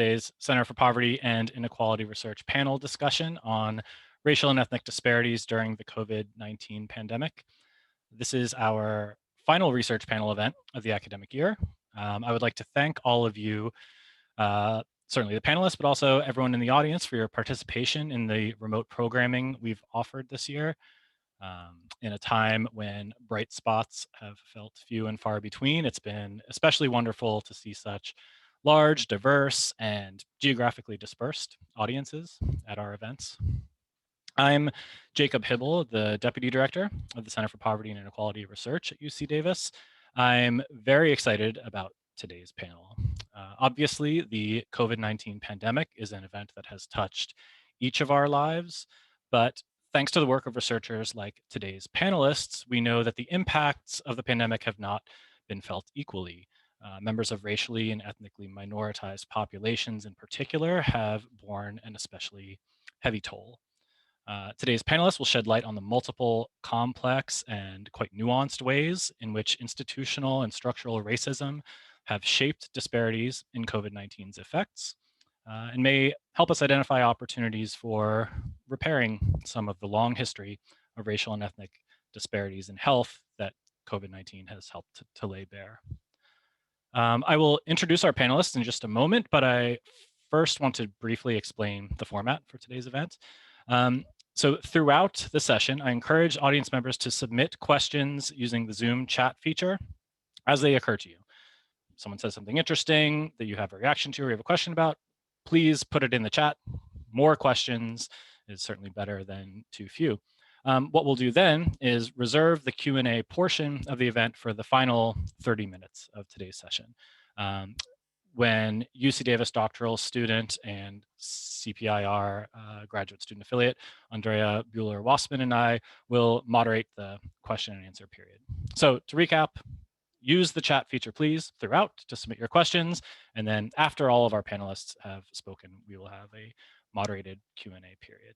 Today's Center for Poverty and Inequality Research panel discussion on racial and ethnic disparities during the COVID-19 pandemic. This is our final research panel event of the academic year. I would like to thank all of you, certainly the panelists, but also everyone in the audience for your participation in the remote programming we've offered this year. In a time when bright spots have felt few and far between, it's been especially wonderful to see such large, diverse, and geographically dispersed audiences at our events. I'm Jacob Hibble, the Deputy Director of the Center for Poverty and Inequality Research at UC Davis. I'm very excited about today's panel. Obviously, the COVID-19 pandemic is an event that has touched each of our lives, but thanks to the work of researchers like today's panelists, we know that the impacts of the pandemic have not been felt equally. Members of racially and ethnically minoritized populations in particular have borne an especially heavy toll. Today's panelists will shed light on the multiple, complex, and quite nuanced ways in which institutional and structural racism have shaped disparities in COVID-19's effects, and may help us identify opportunities for repairing some of the long history of racial and ethnic disparities in health that COVID-19 has helped to lay bare. I will introduce our panelists in just a moment, but I first want to briefly explain the format for today's event. So throughout the session, I encourage audience members to submit questions using the Zoom chat feature as they occur to you. Someone says something interesting that you have a reaction to or you have a question about, please put it in the chat. More questions is certainly better than too few. What we'll do then is reserve the Q&A portion of the event for the final 30 minutes of today's session, when UC Davis doctoral student and CPIR graduate student affiliate, Andrea Buehler-Wassman, and I will moderate the question and answer period. So to recap, use the chat feature, please, throughout to submit your questions. And then after all of our panelists have spoken, we will have a moderated Q&A period.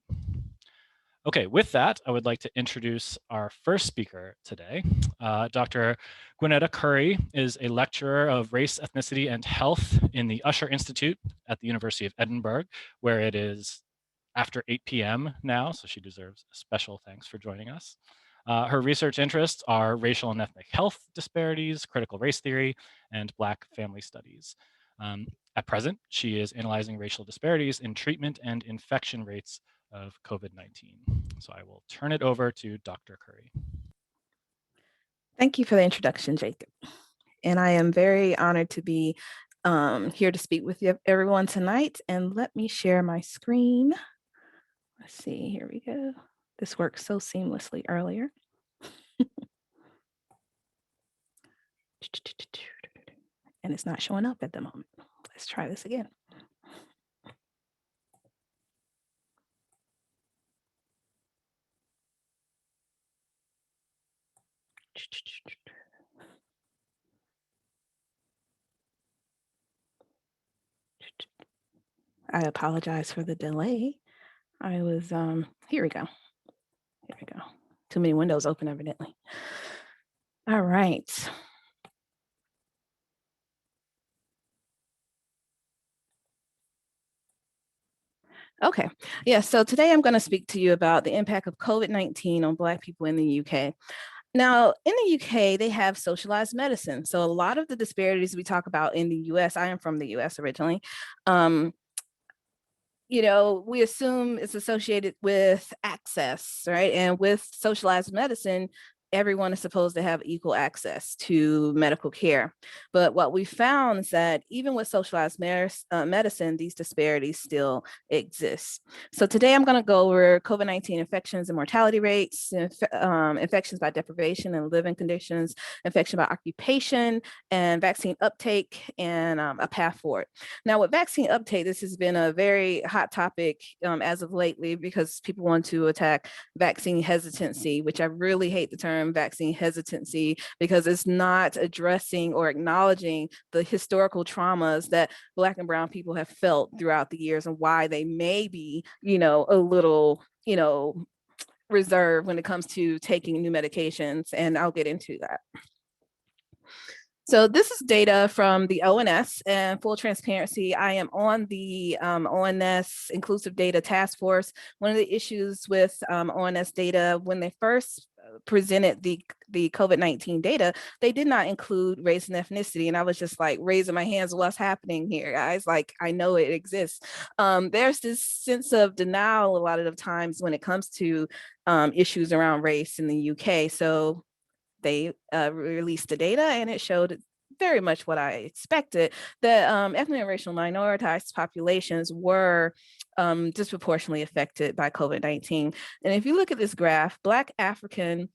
Okay, with that, I would like to introduce our first speaker today. Dr. Gwenetta Curry is a lecturer of race, ethnicity, and health in the Usher Institute at the University of Edinburgh, where it is after 8 p.m. now, so she deserves special thanks for joining us. Her research interests are racial and ethnic health disparities, critical race theory, and Black family studies. At present, she is analyzing racial disparities in treatment and infection rates of COVID-19. So I will turn it over to Dr. Curry. Thank you for the introduction, Jacob. And I am very honored to be here to speak with everyone tonight. And let me share my screen. Let's see, here we go. This worked so seamlessly earlier. And it's not showing up at the moment. Let's try this again. I apologize for the delay. I was, here we go. Here we go. Too many windows open, evidently. All right. Okay, yeah, so today I'm going to speak to you about the impact of COVID-19 on Black people in the UK. Now, in the UK, they have socialized medicine. So a lot of the disparities we talk about in the US, I am from the US originally, you know, we assume it's associated with access, right? And with socialized medicine, everyone is supposed to have equal access to medical care. But what we found is that even with socialized medicine, these disparities still exist. So today I'm going to go over COVID-19 infections and mortality rates, infections by deprivation and living conditions, infection by occupation, and vaccine uptake, and a path forward. Now with vaccine uptake, this has been a very hot topic as of lately because people want to attack vaccine hesitancy, which I really hate the term vaccine hesitancy because it's not addressing or acknowledging the historical traumas that Black and Brown people have felt throughout the years and why they may be, you know, a little, you know, reserved when it comes to taking new medications. And I'll get into that. So this is data from the ONS, and full transparency, I am on the ONS Inclusive Data Task Force. One of the issues with ONS data, when they first presented the COVID-19 data, they did not include race and ethnicity. And I was just like raising my hands, what's happening here, guys? Like, I know it exists. There's this sense of denial a lot of the times when it comes to issues around race in the UK. So they released the data and it showed very much what I expected, that ethnic and racial minoritized populations were disproportionately affected by COVID-19. And if you look at this graph, Black African,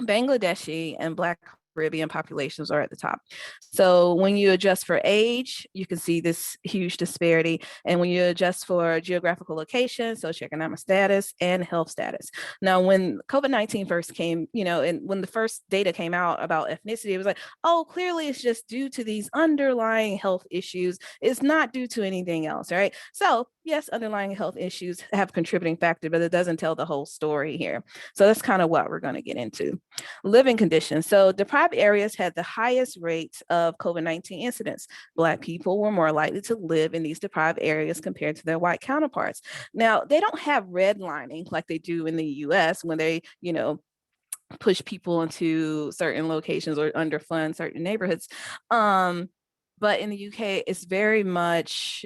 Bangladeshi, and Black Caribbean populations are at the top. So when you adjust for age, you can see this huge disparity. And when you adjust for geographical location, socioeconomic status, and health status. Now, when COVID-19 first came, and when the first data came out about ethnicity, it was like, oh, clearly it's just due to these underlying health issues. It's not due to anything else, right? So yes, underlying health issues have a contributing factor, but it doesn't tell the whole story here. So that's kind of what we're going to get into. Living conditions. So deprived areas had the highest rates of COVID-19 incidents. Black people were more likely to live in these deprived areas compared to their white counterparts. Now, they don't have redlining like they do in the US when they, push people into certain locations or underfund certain neighborhoods. But in the UK, it's very much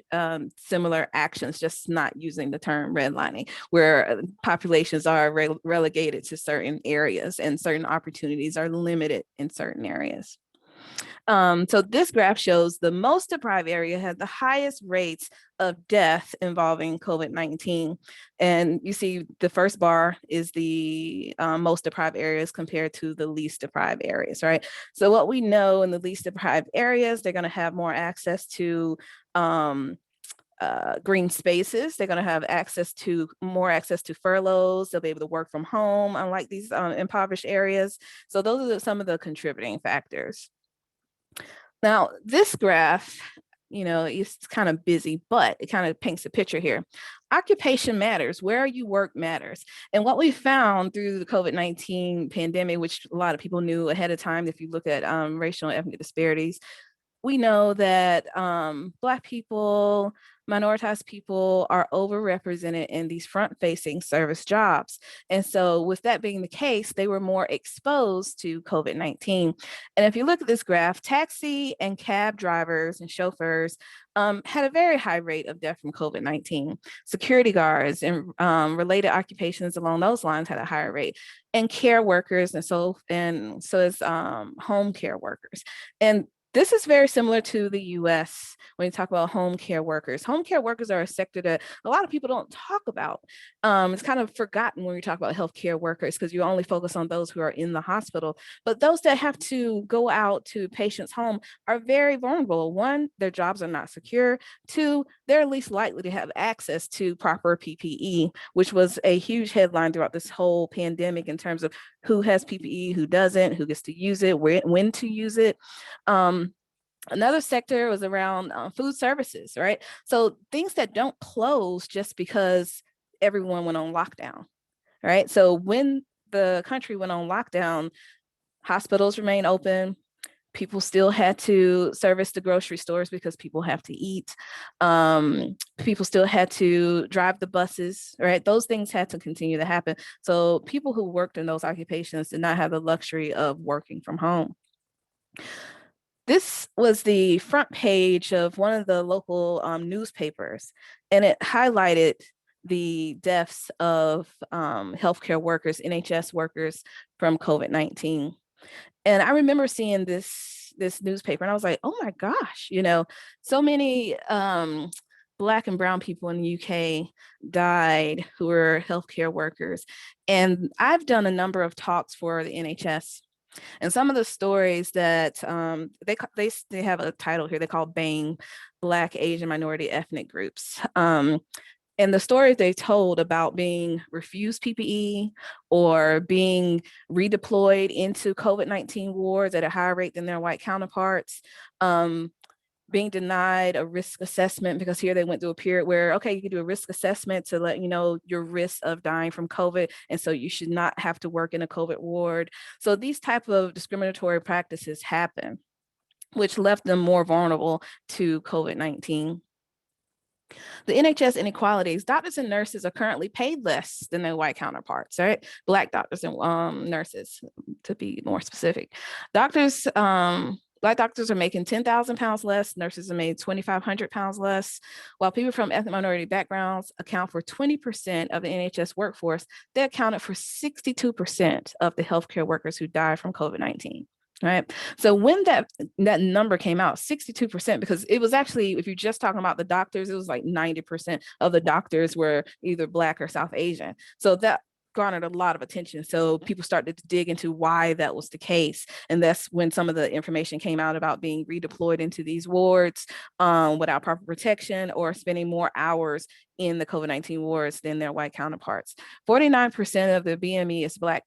similar actions, just not using the term redlining, where populations are relegated to certain areas and certain opportunities are limited in certain areas. So this graph shows the most deprived area has the highest rates of death involving COVID-19. And you see the first bar is the most deprived areas compared to the least deprived areas, right? So what we know in the least deprived areas, they're gonna have more access to green spaces. They're going to have more access to furloughs. They'll be able to work from home, unlike these impoverished areas. So those are some of the contributing factors. Now, this graph, it's kind of busy, but it kind of paints a picture here. Occupation matters. Where you work matters. And what we found through the COVID-19 pandemic, which a lot of people knew ahead of time, if you look at racial and ethnic disparities, we know that Black people, minoritized people are overrepresented in these front-facing service jobs. And so with that being the case, they were more exposed to COVID-19. And if you look at this graph, taxi and cab drivers and chauffeurs had a very high rate of death from COVID-19. Security guards and related occupations along those lines had a higher rate, and care workers, and so is home care workers. And this is very similar to the US when you talk about home care workers. Home care workers are a sector that a lot of people don't talk about. It's kind of forgotten when we talk about healthcare workers because you only focus on those who are in the hospital. But those that have to go out to patients' home are very vulnerable. One, their jobs are not secure. Two, they're least likely to have access to proper PPE, which was a huge headline throughout this whole pandemic in terms of who has PPE, who doesn't, who gets to use it, when to use it. Another sector was around food services, right? So things that don't close just because everyone went on lockdown, right? So when the country went on lockdown, hospitals remained open. People still had to service the grocery stores because people have to eat. People still had to drive the buses, right? Those things had to continue to happen. So people who worked in those occupations did not have the luxury of working from home. This was the front page of one of the local newspapers, and it highlighted the deaths of healthcare workers, NHS workers from COVID-19. And I remember seeing this newspaper and I was like, oh my gosh, so many Black and brown people in the UK died who were healthcare workers. And I've done a number of talks for the NHS. And some of the stories that they have a title here, they call BAME, Black, Asian, Minority, Ethnic Groups. And the stories they told about being refused PPE or being redeployed into COVID-19 wards at a higher rate than their white counterparts, being denied a risk assessment because here they went through a period where, okay, you can do a risk assessment to let you know your risk of dying from COVID. And so you should not have to work in a COVID ward. So these type of discriminatory practices happen. which left them more vulnerable to COVID-19. The NHS inequalities, doctors and nurses are currently paid less than their white counterparts, right? Black doctors and nurses, to be more specific. Black doctors are making 10,000 pounds less, nurses are made 2,500 pounds less, while people from ethnic minority backgrounds account for 20% of the NHS workforce. They accounted for 62% of the healthcare workers who died from COVID-19. Right. So when that number came out, 62%, because it was actually, if you're just talking about the doctors, it was like 90% of the doctors were either Black or South Asian. So that garnered a lot of attention. So people started to dig into why that was the case. And that's when some of the information came out about being redeployed into these wards without proper protection or spending more hours in the COVID-19 wards than their white counterparts. 49% of the BME is Black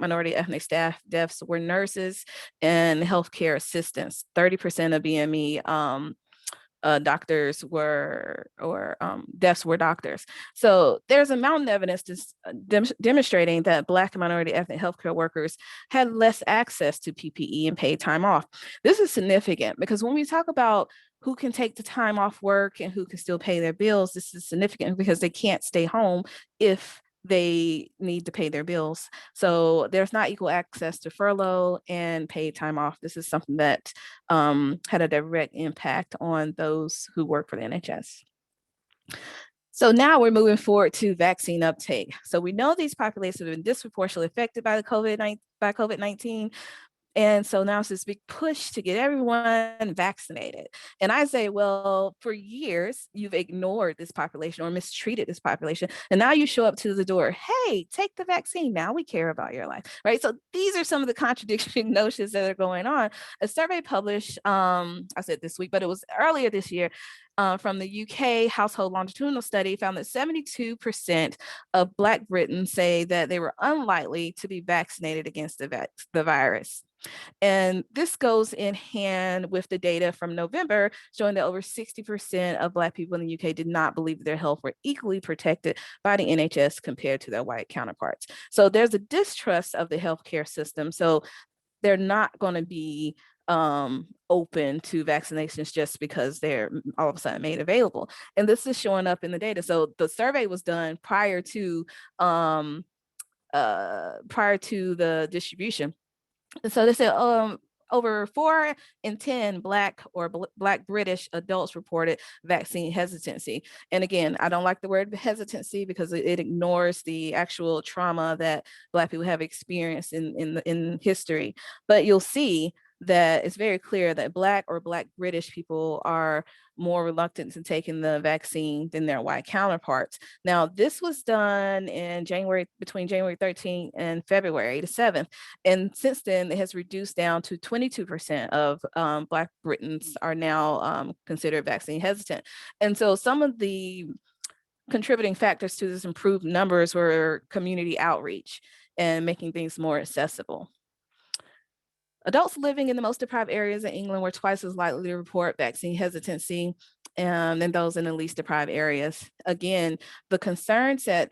minority ethnic staff deaths were nurses and healthcare assistants. 30% of BME doctors were, or deaths were doctors. So there's a mountain of evidence demonstrating that Black and minority ethnic healthcare workers had less access to PPE and paid time off. This is significant because when we talk about who can take the time off work and who can still pay their bills, this is significant because they can't stay home if they need to pay their bills. So there's not equal access to furlough and paid time off. This is something that had a direct impact on those who work for the NHS. So now we're moving forward to vaccine uptake. So we know these populations have been disproportionately affected by the COVID-19. And so now it's this big push to get everyone vaccinated. And I say, well, for years, you've ignored this population or mistreated this population. And now you show up to the door, hey, take the vaccine. Now we care about your life, right? So these are some of the contradictory notions that are going on. A survey published, I said this week, but it was earlier this year, from the UK household longitudinal study found that 72% of Black Britons say that they were unlikely to be vaccinated against the virus. And this goes in hand with the data from November showing that over 60% of Black people in the UK did not believe their health were equally protected by the NHS compared to their white counterparts. So there's a distrust of the healthcare system. So they're not going to be open to vaccinations just because they're all of a sudden made available. And this is showing up in the data. So the survey was done prior to the distribution. And so they said over 4 in 10 Black or Black British adults reported vaccine hesitancy. And again, I don't like the word hesitancy because it ignores the actual trauma that Black people have experienced in history. But you'll see that it's very clear that Black or Black British people are more reluctant to taking the vaccine than their white counterparts. Now, this was done in between January 13th and February the 7th. And since then, it has reduced down to 22% of Black Britons are now considered vaccine hesitant. And so some of the contributing factors to this improved numbers were community outreach and making things more accessible. Adults living in the most deprived areas in England were twice as likely to report vaccine hesitancy than those in the least deprived areas. Again, the concerns that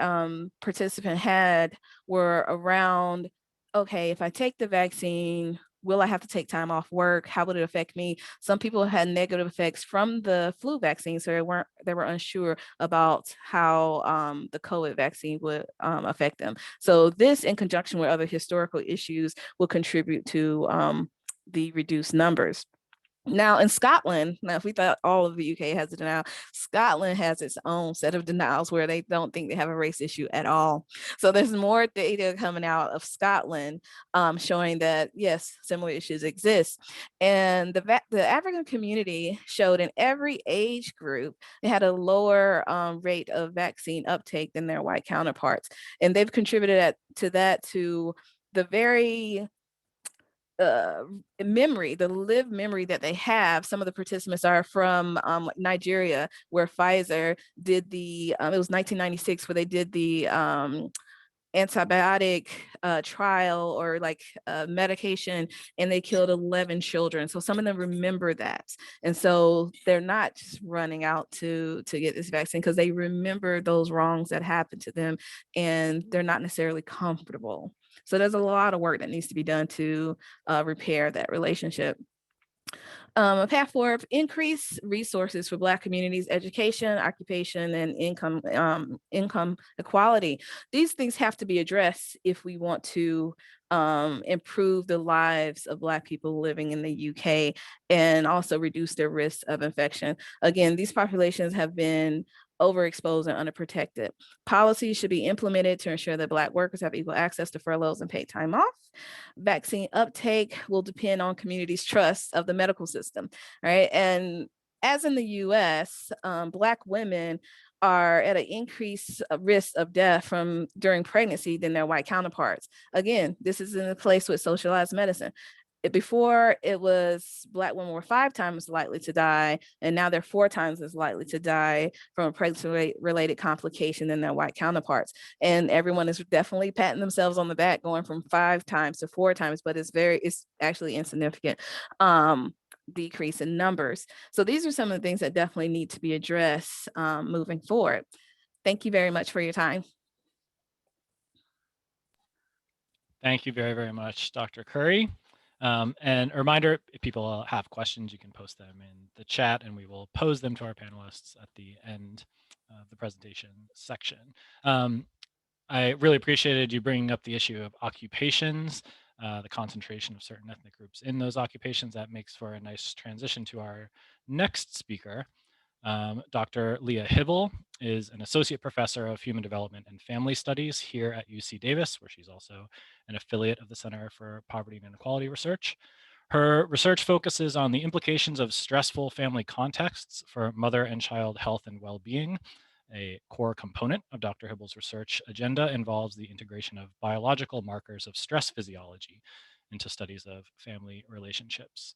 participants had were around, okay, if I take the vaccine, will I have to take time off work? How would it affect me? Some people had negative effects from the flu vaccine, so they were unsure about how the COVID vaccine would affect them. So this, in conjunction with other historical issues, will contribute to the reduced numbers. Now in Scotland, now if we thought all of the UK has a denial, Scotland has its own set of denials where they don't think they have a race issue at all. So there's more data coming out of Scotland showing that yes, similar issues exist. And the African community showed in every age group, they had a lower rate of vaccine uptake than their white counterparts. And they've contributed to that to the very lived memory that they have. Some of the participants are from Nigeria, where Pfizer did it was 1996, where they did the antibiotic trial or medication, and they killed 11 children. So some of them remember that. And so they're not just running out to get this vaccine because they remember those wrongs that happened to them, and they're not necessarily comfortable. So there's a lot of work that needs to be done to repair that relationship. A path forward: increase resources for Black communities, education, occupation, and income equality. These things have to be addressed if we want to improve the lives of Black people living in the UK and also reduce their risk of infection. Again, these populations have been overexposed and underprotected. Policies should be implemented to ensure that Black workers have equal access to furloughs and paid time off. Vaccine uptake will depend on communities' trust of the medical system, right? And as in the US, Black women are at an increased risk of death from during pregnancy than their white counterparts. Again, this is in a place with socialized medicine. Before, it was Black women were 5 times likely to die, and now they're 4 times as likely to die from a pregnancy-related complication than their white counterparts. And everyone is definitely patting themselves on the back, going from 5 times to 4 times, but it's actually insignificant decrease in numbers. So these are some of the things that definitely need to be addressed moving forward. Thank you very much for your time. Thank you very, very much, Dr. Curry. And a reminder, if people have questions, you can post them in the chat and we will pose them to our panelists at the end of the presentation section. I really appreciated you bringing up the issue of occupations, the concentration of certain ethnic groups in those occupations. That makes for a nice transition to our next speaker. Dr. Leah Hibble is an associate professor of human development and family studies here at UC Davis, where she's also an affiliate of the Center for Poverty and Inequality Research. Her research focuses on the implications of stressful family contexts for mother and child health and well-being. A core component of Dr. Hibble's research agenda involves the integration of biological markers of stress physiology into studies of family relationships.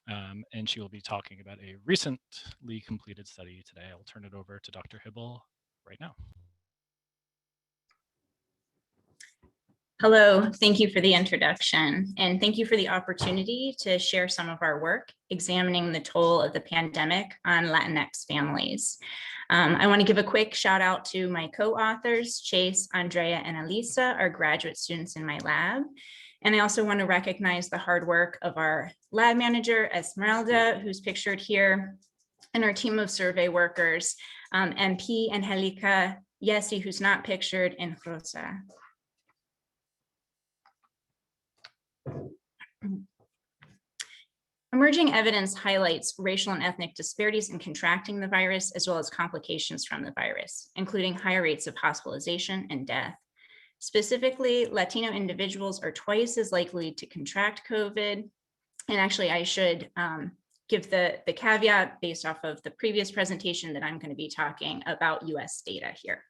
And she will be talking about a recently completed study today. I'll turn it over to Dr. Hibble right now. Hello, thank you for the introduction, and thank you for the opportunity to share some of our work examining the toll of the pandemic on Latinx families. I want to give a quick shout out to my co-authors, Chase, Andrea, and Elisa, our graduate students in my lab. And I also want to recognize the hard work of our lab manager, Esmeralda, who's pictured here, and our team of survey workers, Nhpi, Angelica, Yesi, who's not pictured, and Rosa. Emerging evidence highlights racial and ethnic disparities in contracting the virus, as well as complications from the virus, including higher rates of hospitalization and death. Specifically, Latino individuals are twice as likely to contract COVID. And actually, I should give the caveat based off of the previous presentation that I'm going to be talking about US data here.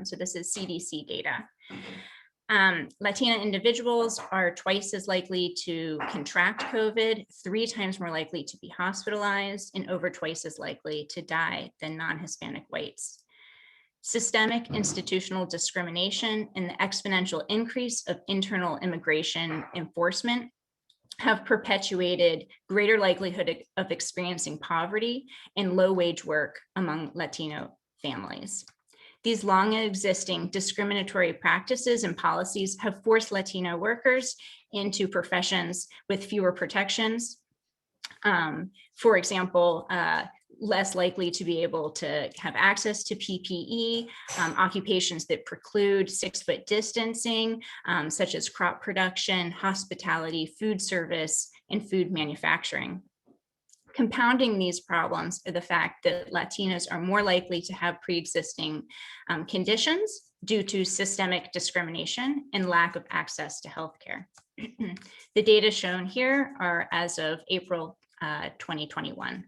So this is CDC data. Latina individuals are twice as likely to contract COVID, 3 times more likely to be hospitalized, and over twice as likely to die than non-Hispanic whites. Systemic institutional discrimination and the exponential increase of internal immigration enforcement have perpetuated greater likelihood of experiencing poverty and low-wage work among Latino families. These long existing discriminatory practices and policies have forced Latino workers into professions with fewer protections. For example, less likely to be able to have access to PPE, occupations that preclude 6-foot distancing, such as crop production, hospitality, food service, and food manufacturing. Compounding these problems are the fact that Latinos are more likely to have pre-existing conditions due to systemic discrimination and lack of access to healthcare. The data shown here are as of April 2021.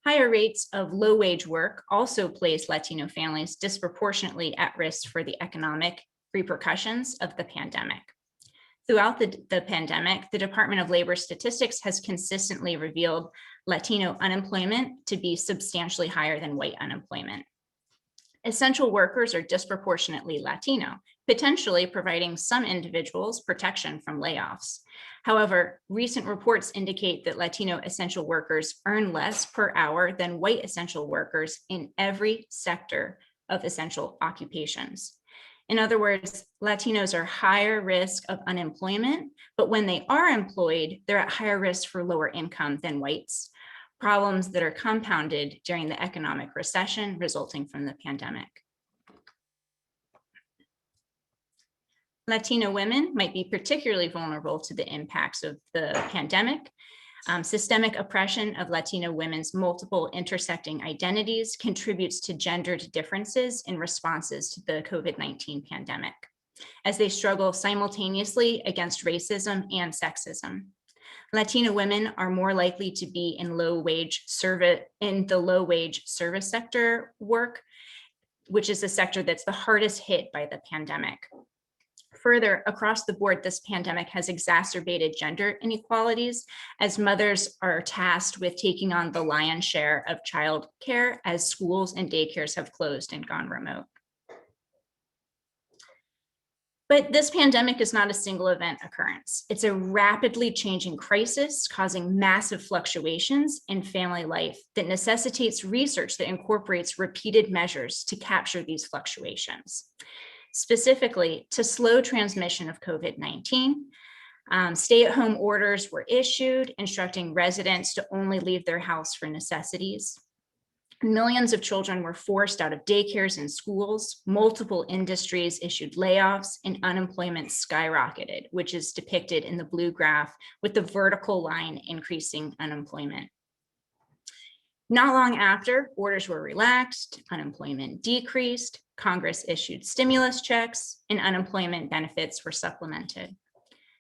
Higher rates of low-wage work also place Latino families disproportionately at risk for the economic repercussions of the pandemic. Throughout the pandemic, the Department of Labor Statistics has consistently revealed Latino unemployment to be substantially higher than white unemployment. Essential workers are disproportionately Latino, potentially providing some individuals protection from layoffs. However, recent reports indicate that Latino essential workers earn less per hour than white essential workers in every sector of essential occupations. In other words, Latinos are higher risk of unemployment, but when they are employed, they're at higher risk for lower income than whites, problems that are compounded during the economic recession resulting from the pandemic. Latino women might be particularly vulnerable to the impacts of the pandemic. Systemic oppression of Latino women's multiple intersecting identities contributes to gendered differences in responses to the COVID-19 pandemic, as they struggle simultaneously against racism and sexism. Latino women are more likely to be in the low wage service sector work, which is the sector that's the hardest hit by the pandemic. Further, across the board, this pandemic has exacerbated gender inequalities as mothers are tasked with taking on the lion's share of child care as schools and daycares have closed and gone remote. But this pandemic is not a single event occurrence. It's a rapidly changing crisis causing massive fluctuations in family life that necessitates research that incorporates repeated measures to capture these fluctuations. Specifically, to slow transmission of COVID-19, stay-at-home orders were issued, instructing residents to only leave their house for necessities. Millions of children were forced out of daycares and schools. Multiple industries issued layoffs, and unemployment skyrocketed, which is depicted in the blue graph with the vertical line increasing unemployment. Not long after, orders were relaxed, unemployment decreased, Congress issued stimulus checks, and unemployment benefits were supplemented.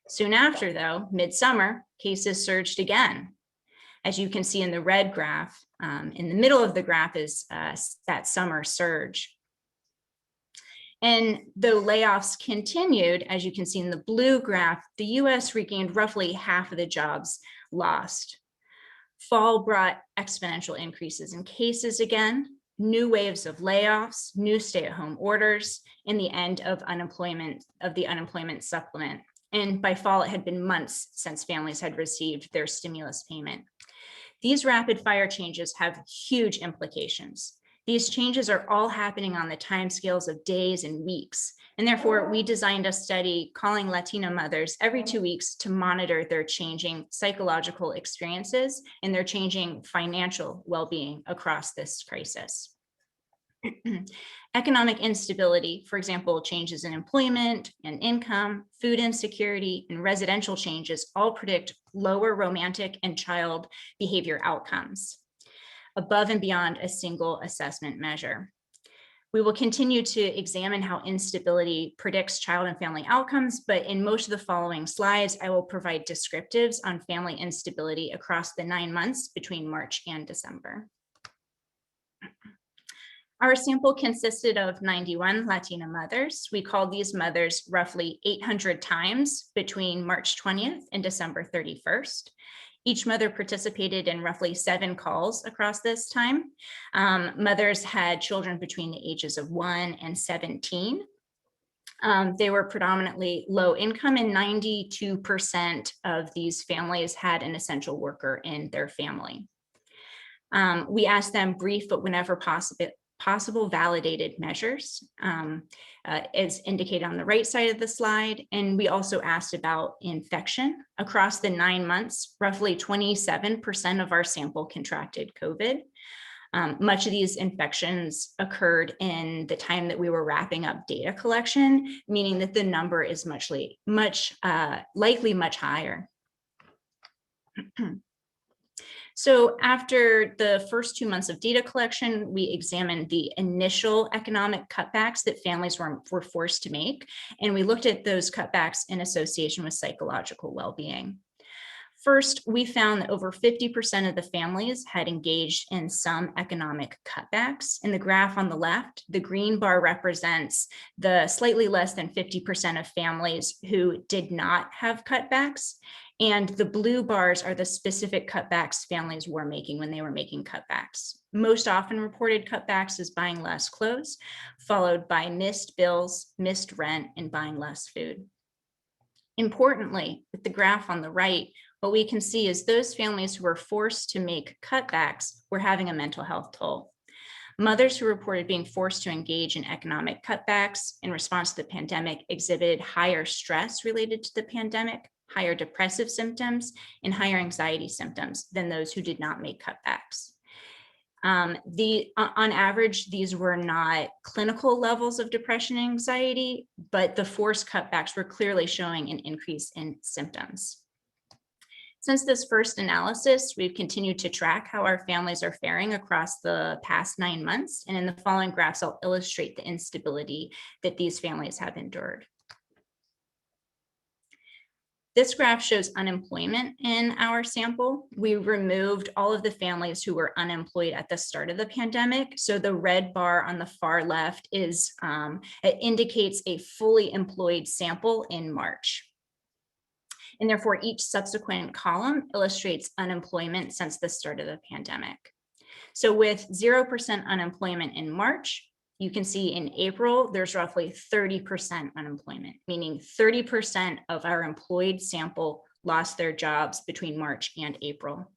Soon after, though, midsummer, cases surged again. As you can see in the red graph, in the middle of the graph is that summer surge. And though layoffs continued, as you can see in the blue graph, the US regained roughly half of the jobs lost. Fall brought exponential increases in cases again, new waves of layoffs, new stay-at-home orders, and the end of the unemployment supplement. And by fall, it had been months since families had received their stimulus payment. These rapid fire changes have huge implications. These changes are all happening on the timescales of days and weeks. And therefore, we designed a study calling Latino mothers every 2 weeks to monitor their changing psychological experiences and their changing financial well-being across this crisis. Economic instability, for example, changes in employment and income, food insecurity, and residential changes all predict lower romantic and child behavior outcomes above and beyond a single assessment measure. We will continue to examine how instability predicts child and family outcomes, but in most of the following slides, I will provide descriptives on family instability across the 9 months between March and December. Our sample consisted of 91 Latina mothers. We called these mothers roughly 800 times between March 20th and December 31st. Each mother participated in roughly 7 calls across this time. Mothers had children between the ages of 1 and 17. They were predominantly low income, and 92% of these families had an essential worker in their family. We asked them brief, but whenever possible validated measures, as indicated on the right side of the slide. And we also asked about infection. Across the 9 months, roughly 27% of our sample contracted COVID. Much of these infections occurred in the time that we were wrapping up data collection, meaning that the number is likely much higher. So after the first 2 months of data collection, we examined the initial economic cutbacks that families were forced to make, and we looked at those cutbacks in association with psychological well-being. First, we found that over 50% of the families had engaged in some economic cutbacks. In the graph on the left, the green bar represents the slightly less than 50% of families who did not have cutbacks. And the blue bars are the specific cutbacks families were making when they were making cutbacks. Most often reported cutbacks is buying less clothes, followed by missed bills, missed rent, and buying less food. Importantly, with the graph on the right, what we can see is those families who were forced to make cutbacks were having a mental health toll. Mothers who reported being forced to engage in economic cutbacks in response to the pandemic exhibited higher stress related to the pandemic, higher depressive symptoms, and higher anxiety symptoms than those who did not make cutbacks. On average, these were not clinical levels of depression and anxiety, but the forced cutbacks were clearly showing an increase in symptoms. Since this first analysis, we've continued to track how our families are faring across the past 9 months. And in the following graphs, I'll illustrate the instability that these families have endured. This graph shows unemployment in our sample. We removed all of the families who were unemployed at the start of the pandemic. So the red bar on the far left is it indicates a fully employed sample in March. And therefore, each subsequent column illustrates unemployment since the start of the pandemic. So with 0% unemployment in March, you can see in April, there's roughly 30% unemployment, meaning 30% of our employed sample lost their jobs between March and April.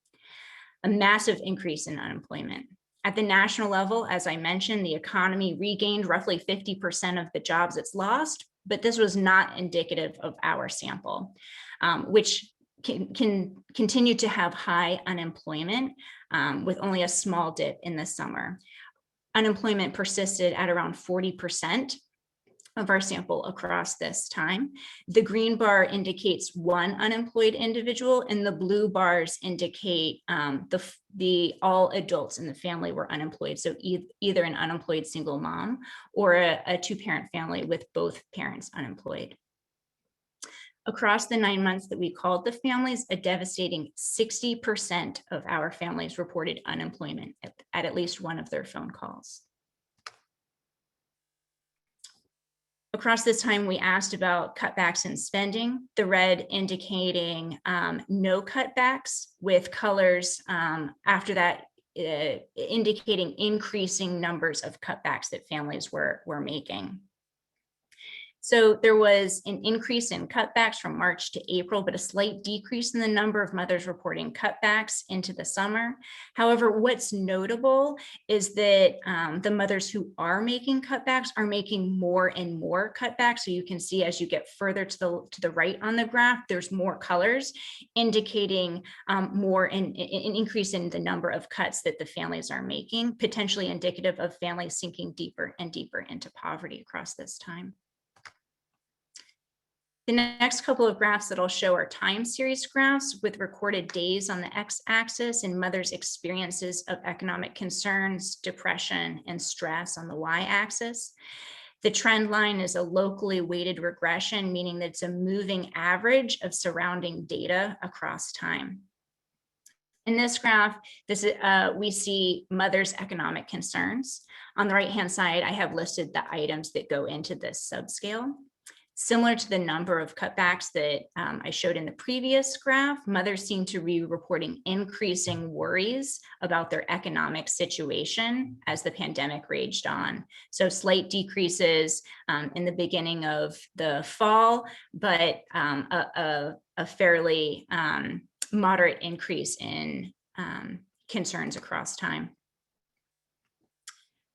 A massive increase in unemployment. At the national level, as I mentioned, the economy regained roughly 50% of the jobs it's lost, but this was not indicative of our sample, which can continue to have high unemployment with only a small dip in the summer. Unemployment persisted at around 40% of our sample across this time. The green bar indicates one unemployed individual, and the blue bars indicate the all adults in the family were unemployed. So either an unemployed single mom or a two-parent family with both parents unemployed. Across the 9 months that we called the families, a devastating 60% of our families reported unemployment at least one of their phone calls. Across this time, we asked about cutbacks in spending, the red indicating no cutbacks, with colors after that indicating increasing numbers of cutbacks that families were making. So there was an increase in cutbacks from March to April, but a slight decrease in the number of mothers reporting cutbacks into the summer. However, what's notable is that the mothers who are making cutbacks are making more and more cutbacks. So you can see as you get further to the right on the graph, there's more colors indicating an increase in the number of cuts that the families are making, potentially indicative of families sinking deeper and deeper into poverty across this time. The next couple of graphs that I'll show are time series graphs with recorded days on the x-axis and mothers' experiences of economic concerns, depression, and stress on the y-axis. The trend line is a locally weighted regression, meaning that it's a moving average of surrounding data across time. In this graph, we see mothers' economic concerns. On the right-hand side, I have listed the items that go into this subscale. Similar to the number of cutbacks that I showed in the previous graph, mothers seem to be reporting increasing worries about their economic situation as the pandemic raged on. So slight decreases in the beginning of the fall, but a fairly moderate increase in concerns across time.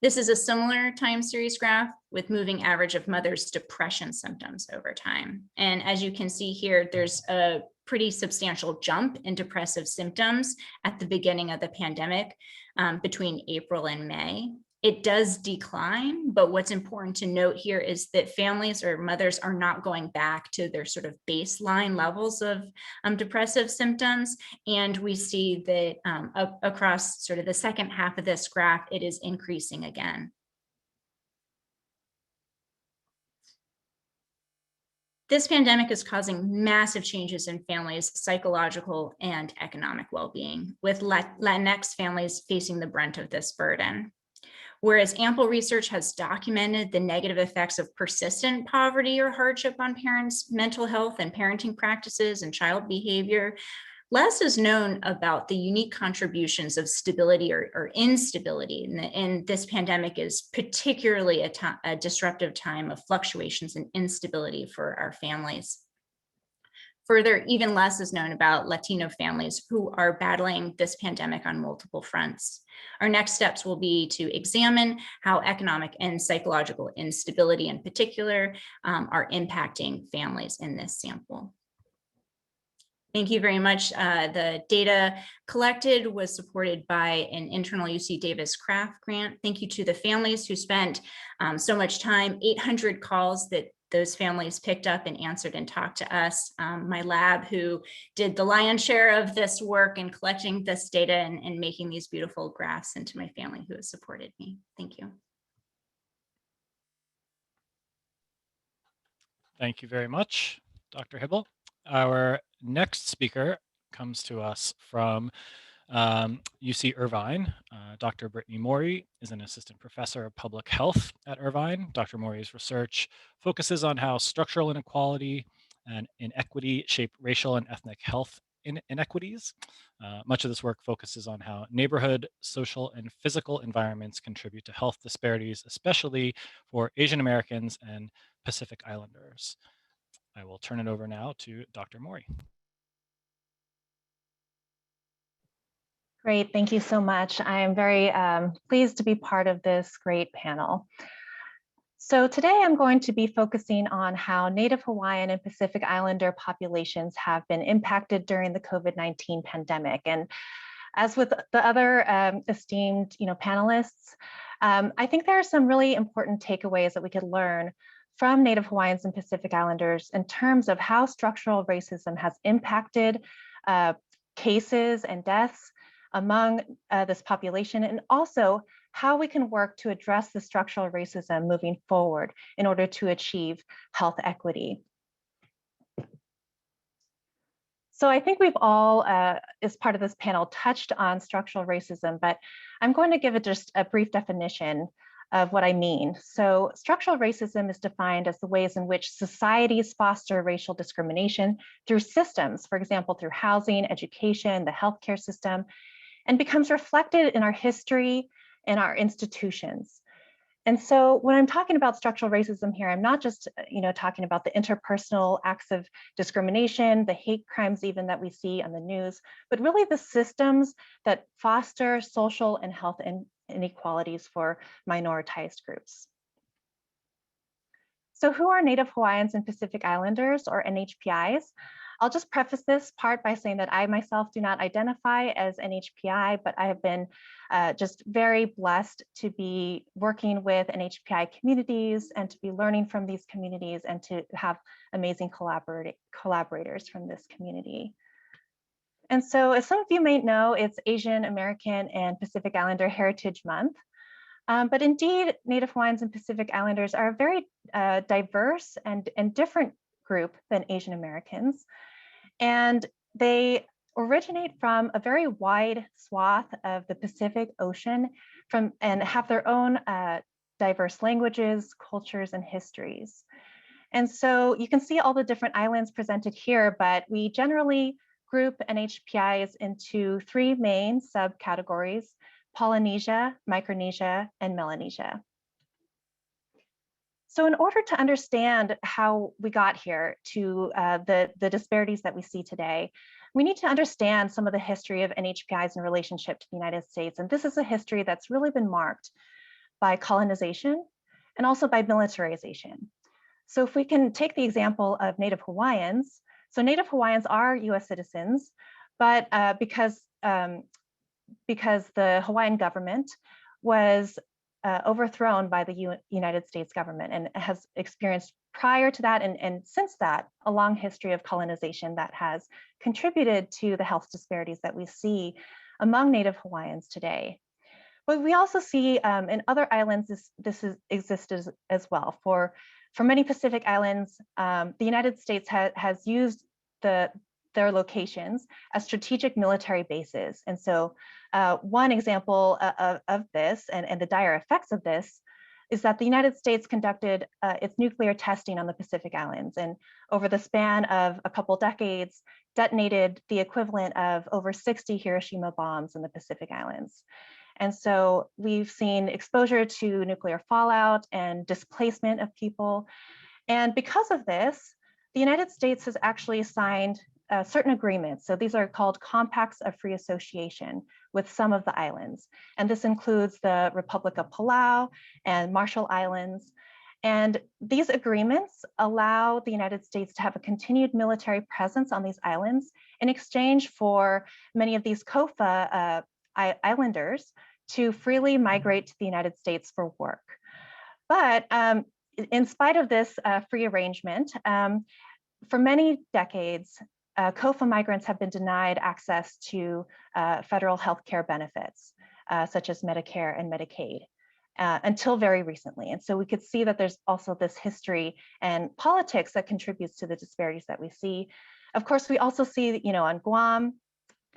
This is a similar time series graph with moving average of mothers' depression symptoms over time. And as you can see here, there's a pretty substantial jump in depressive symptoms at the beginning of the pandemic between April and May. It does decline, but what's important to note here is that families or mothers are not going back to their sort of baseline levels of depressive symptoms. And we see that across sort of the second half of this graph, it is increasing again. This pandemic is causing massive changes in families' psychological and economic well-being, with Latinx families facing the brunt of this burden. Whereas ample research has documented the negative effects of persistent poverty or hardship on parents' mental health and parenting practices and child behavior, less is known about the unique contributions of stability or instability. And this pandemic is particularly a disruptive time of fluctuations and instability for our families. Further, even less is known about Latino families who are battling this pandemic on multiple fronts. Our next steps will be to examine how economic and psychological instability in particular are impacting families in this sample. Thank you very much. The data collected was supported by an internal UC Davis Craft grant. Thank you to the families who spent so much time, 800 calls that those families picked up and answered and talked to us. My lab, who did the lion's share of this work in collecting this data and making these beautiful graphs, and to my family who has supported me. Thank you. Thank you very much, Dr. Hibble. Our next speaker comes to us from UC Irvine. Dr. Brittany Morey is an assistant professor of public health at Irvine. Dr. Morey's research focuses on how structural inequality and inequity shape racial and ethnic health inequities. Much of this work focuses on how neighborhood, social, and physical environments contribute to health disparities, especially for Asian Americans and Pacific Islanders. I will turn it over now to Dr. Morey. Great, thank you so much. I am very pleased to be part of this great panel. So today I'm going to be focusing on how Native Hawaiian and Pacific Islander populations have been impacted during the COVID-19 pandemic. And as with the other esteemed panelists, I think there are some really important takeaways that we could learn from Native Hawaiians and Pacific Islanders in terms of how structural racism has impacted cases and deaths among this population, and also how we can work to address the structural racism moving forward in order to achieve health equity. So I think we've all, as part of this panel, touched on structural racism, but I'm going to give it just a brief definition of what I mean. So structural racism is defined as the ways in which societies foster racial discrimination through systems, for example, through housing, education, the healthcare system, and becomes reflected in our history and our institutions. And so when I'm talking about structural racism here, I'm not just talking about the interpersonal acts of discrimination, the hate crimes even that we see on the news, but really the systems that foster social and health inequalities for minoritized groups. So who are Native Hawaiians and Pacific Islanders, or NHPIs? I'll just preface this part by saying that I myself do not identify as NHPI, but I have been just very blessed to be working with NHPI communities and to be learning from these communities and to have amazing collaborators from this community. And so, as some of you may know, it's Asian American and Pacific Islander Heritage Month. But indeed, Native Hawaiians and Pacific Islanders are a very diverse and different group than Asian Americans. And they originate from a very wide swath of the Pacific Ocean and have their own diverse languages, cultures, and histories. And so you can see all the different islands presented here, but we generally group NHPIs into three main subcategories: Polynesia, Micronesia, and Melanesia. So in order to understand how we got here to the disparities that we see today, we need to understand some of the history of NHPIs in relationship to the United States. And this is a history that's really been marked by colonization and also by militarization. So if we can take the example of Native Hawaiians, so Native Hawaiians are US citizens, but because the Hawaiian government was overthrown by the United States government and has experienced prior to that and since that a long history of colonization that has contributed to the health disparities that we see among Native Hawaiians today. But we also see in other islands this exists as well. For many Pacific islands, the United States has used their locations as strategic military bases. And so one example of this and the dire effects of this is that the United States conducted its nuclear testing on the Pacific Islands, and over the span of a couple decades, detonated the equivalent of over 60 Hiroshima bombs in the Pacific Islands. And so we've seen exposure to nuclear fallout and displacement of people. And because of this, the United States has actually signed certain agreements. So these are called compacts of free association with some of the islands. And this includes the Republic of Palau and Marshall Islands. And these agreements allow the United States to have a continued military presence on these islands in exchange for many of these COFA islanders to freely migrate to the United States for work. But in spite of this free arrangement, for many decades, COFA migrants have been denied access to federal health care benefits, such as Medicare and Medicaid, until very recently. And so we could see that there's also this history and politics that contributes to the disparities that we see. Of course, we also see, on Guam,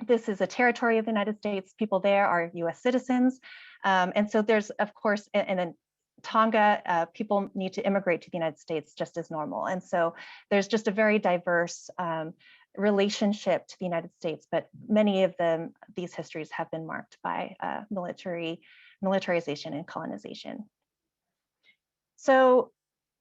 this is a territory of the United States. People there are US citizens. And so there's, of course, and then Tonga, people need to immigrate to the United States just as normal. And so there's just a very diverse relationship to the United States, but many of these histories have been marked by militarization and colonization. So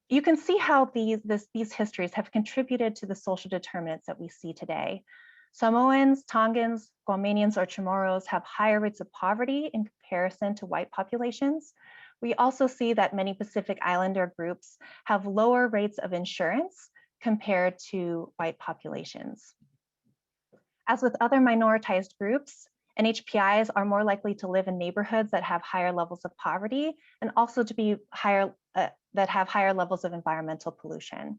you can see how these histories have contributed to the social determinants that we see today. Samoans, Tongans, Guamanians, or Chamorros have higher rates of poverty in comparison to white populations. We also see that many Pacific Islander groups have lower rates of insurance compared to white populations. As with other minoritized groups, NHPIs are more likely to live in neighborhoods that have higher levels of poverty and also to be that have higher levels of environmental pollution.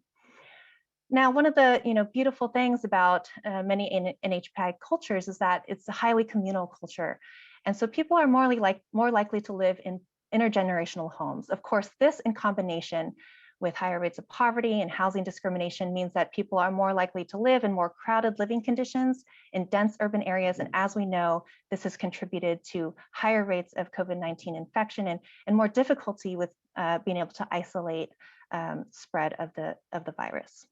Now, one of the beautiful things about many NHPI cultures is that it's a highly communal culture. And so people are more likely to live in intergenerational homes. Of course, this in combination with higher rates of poverty and housing discrimination means that people are more likely to live in more crowded living conditions in dense urban areas. And as we know, this has contributed to higher rates of COVID-19 infection and more difficulty with being able to isolate spread of the virus.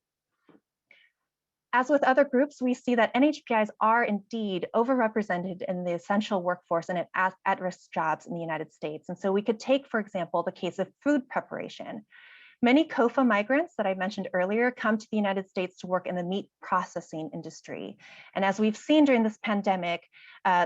As with other groups, we see that NHPIs are indeed overrepresented in the essential workforce and at-risk jobs in the United States. And so we could take, for example, the case of food preparation. Many COFA migrants that I mentioned earlier come to the United States to work in the meat processing industry. And as we've seen during this pandemic,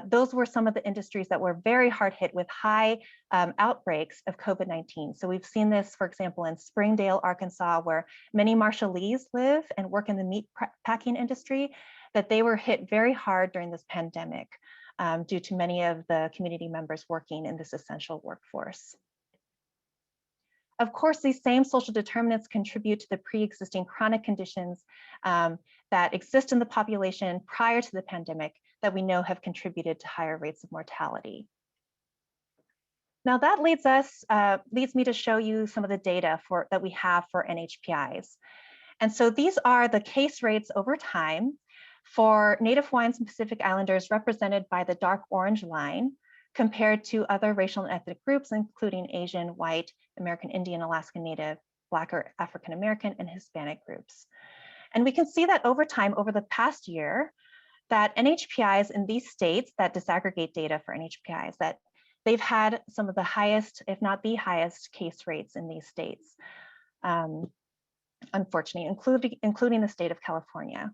those were some of the industries that were very hard hit with high outbreaks of COVID-19. So we've seen this, for example, in Springdale, Arkansas, where many Marshallese live and work in the meat packing industry, that they were hit very hard during this pandemic due to many of the community members working in this essential workforce. Of course, these same social determinants contribute to the pre-existing chronic conditions that exist in the population prior to the pandemic that we know have contributed to higher rates of mortality. Now that leads me to show you some of the data that we have for NHPIs. And so these are the case rates over time for Native Hawaiians and Pacific Islanders represented by the dark orange line, compared to other racial and ethnic groups, including Asian, white, American Indian, Alaska Native, Black or African American, and Hispanic groups. And we can see that over time, over the past year, that NHPIs in these states that disaggregate data for NHPIs, that they've had some of the highest, if not the highest, case rates in these states, unfortunately, including the state of California.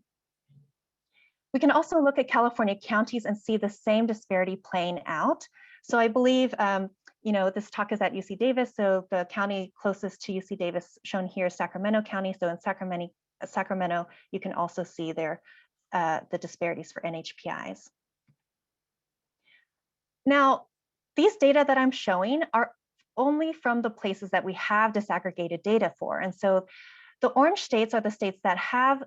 We can also look at California counties and see the same disparity playing out. So I believe, this talk is at UC Davis. So the county closest to UC Davis shown here is Sacramento County. So in Sacramento, you can also see there the disparities for NHPIs. Now, these data that I'm showing are only from the places that we have disaggregated data for. And so the orange states are the states that have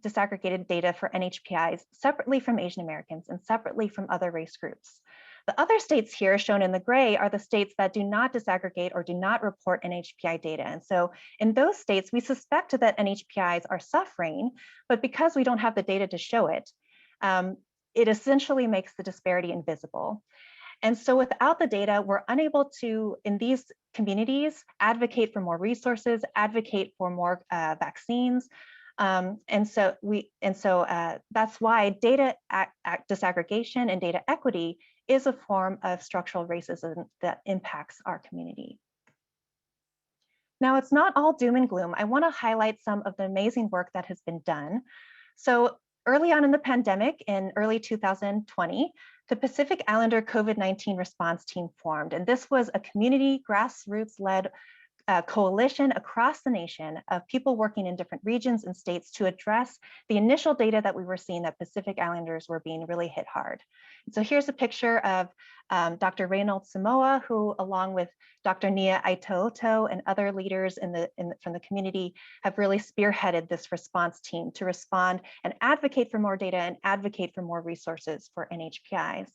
disaggregated data for NHPIs separately from Asian Americans and separately from other race groups. The other states here shown in the gray are the states that do not disaggregate or do not report NHPI data. And so in those states, we suspect that NHPIs are suffering, but because we don't have the data to show it, it essentially makes the disparity invisible. And so without the data, we're unable to, in these communities, advocate for more resources, advocate for more vaccines. And so that's why data disaggregation and data equity is a form of structural racism that impacts our community. Now, it's not all doom and gloom. I want to highlight some of the amazing work that has been done. So early on in the pandemic, in early 2020, the Pacific Islander COVID-19 response team formed, and this was a community grassroots-led coalition across the nation of people working in different regions and states to address the initial data that we were seeing that Pacific Islanders were being really hit hard. And so here's a picture of Dr. Reynolds Samoa, who along with Dr. Nia Aitoto and other leaders from the community have really spearheaded this response team to respond and advocate for more data and advocate for more resources for NHPIs.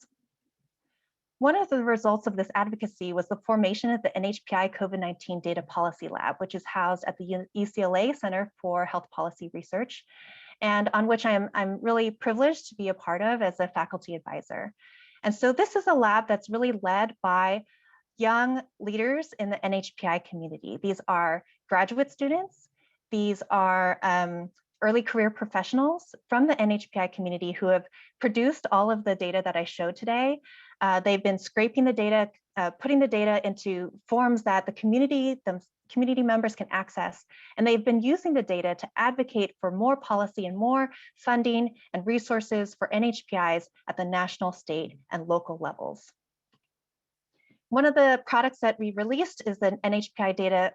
One of the results of this advocacy was the formation of the NHPI COVID-19 Data Policy Lab, which is housed at the UCLA Center for Health Policy Research, and on which I'm really privileged to be a part of as a faculty advisor. And so this is a lab that's really led by young leaders in the NHPI community. These are graduate students. These are early career professionals from the NHPI community who have produced all of the data that I showed today. They've been scraping the data, putting the data into forms that the community members can access. And they've been using the data to advocate for more policy and more funding and resources for NHPIs at the national, state, and local levels. One of the products that we released is the NHPI data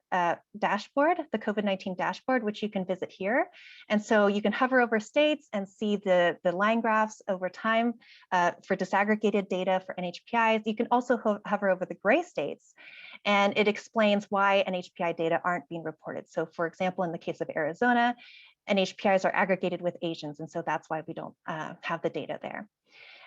dashboard, the COVID-19 dashboard, which you can visit here. And so you can hover over states and see the line graphs over time for disaggregated data for NHPIs. You can also hover over the gray states, and it explains why NHPI data aren't being reported. So for example, in the case of Arizona, NHPIs are aggregated with Asians, and so that's why we don't have the data there.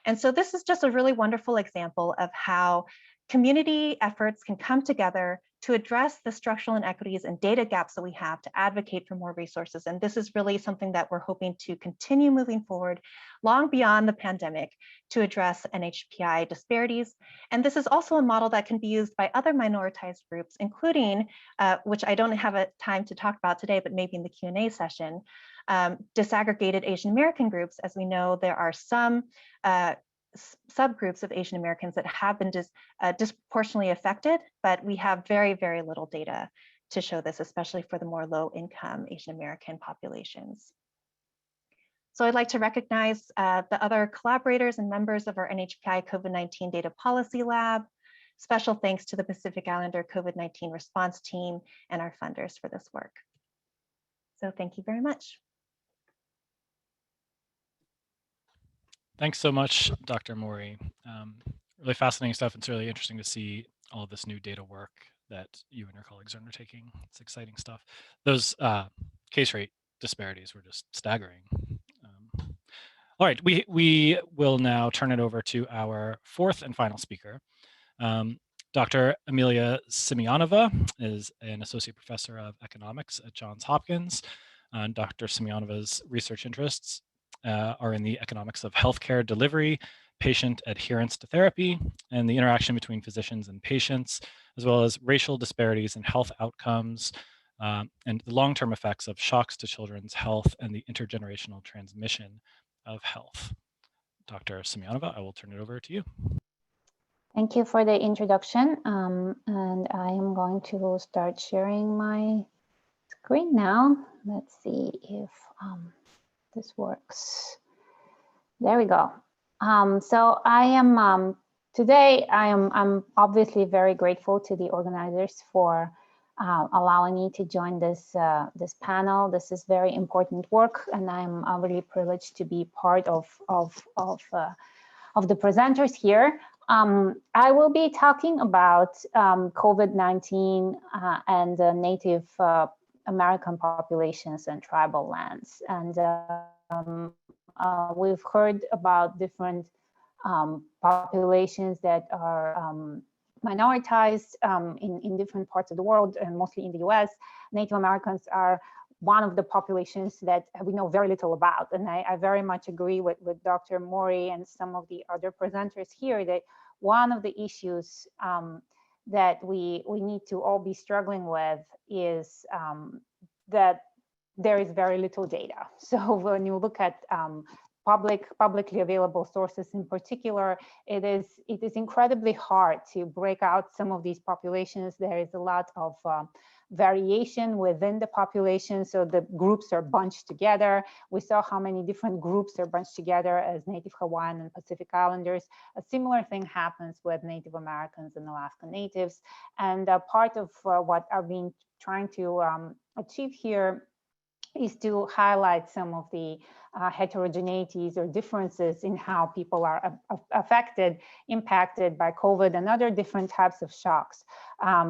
And so this is just a really wonderful example of how community efforts can come together to address the structural inequities and data gaps that we have to advocate for more resources. And this is really something that we're hoping to continue moving forward long beyond the pandemic to address NHPI disparities. And this is also a model that can be used by other minoritized groups, including, which I don't have a time to talk about today, but maybe in the Q&A session, disaggregated Asian American groups. As we know, there are some subgroups of Asian Americans that have been disproportionately affected, but we have very, very little data to show this, especially for the more low income Asian American populations. So I'd like to recognize the other collaborators and members of our NHPI COVID-19 Data Policy Lab. Special thanks to the Pacific Islander COVID-19 response team and our funders for this work. So thank you very much. Thanks so much, Dr. Mori. Really fascinating stuff. It's really interesting to see all of this new data work that you and your colleagues are undertaking. It's exciting stuff. Those case rate disparities were just staggering. All right, we will now turn it over to our fourth and final speaker. Dr. Emilia Simeonova is an associate professor of economics at Johns Hopkins. Dr. Simeonova's research interests are in the economics of healthcare delivery, patient adherence to therapy, and the interaction between physicians and patients, as well as racial disparities in health outcomes, and the long-term effects of shocks to children's health and the intergenerational transmission of health. Dr. Simeonova, I will turn it over to you. Thank you for the introduction, and I am going to start sharing my screen now. Let's see if this works. There we go. So I am today. I'm obviously very grateful to the organizers for allowing me to join this this panel. This is very important work, and I'm really privileged to be part of the presenters here. I will be talking about COVID-19 and Native American populations and tribal lands. And we've heard about different populations that are minoritized in different parts of the world, and mostly in the US. Native Americans are one of the populations that we know very little about. And I very much agree with Dr. Mori and some of the other presenters here that one of the issues that we need to all be struggling with is that there is very little data. So when you look at publicly available sources in particular, it is incredibly hard to break out some of these populations. There is a lot of variation within the population, so the groups are bunched together. We saw how many different groups are bunched together as Native Hawaiian and Pacific Islanders. A similar thing happens with Native Americans and Alaska Natives. And part of what I've been trying to achieve here is to highlight some of the heterogeneities or differences in how people are impacted by COVID and other different types of shocks,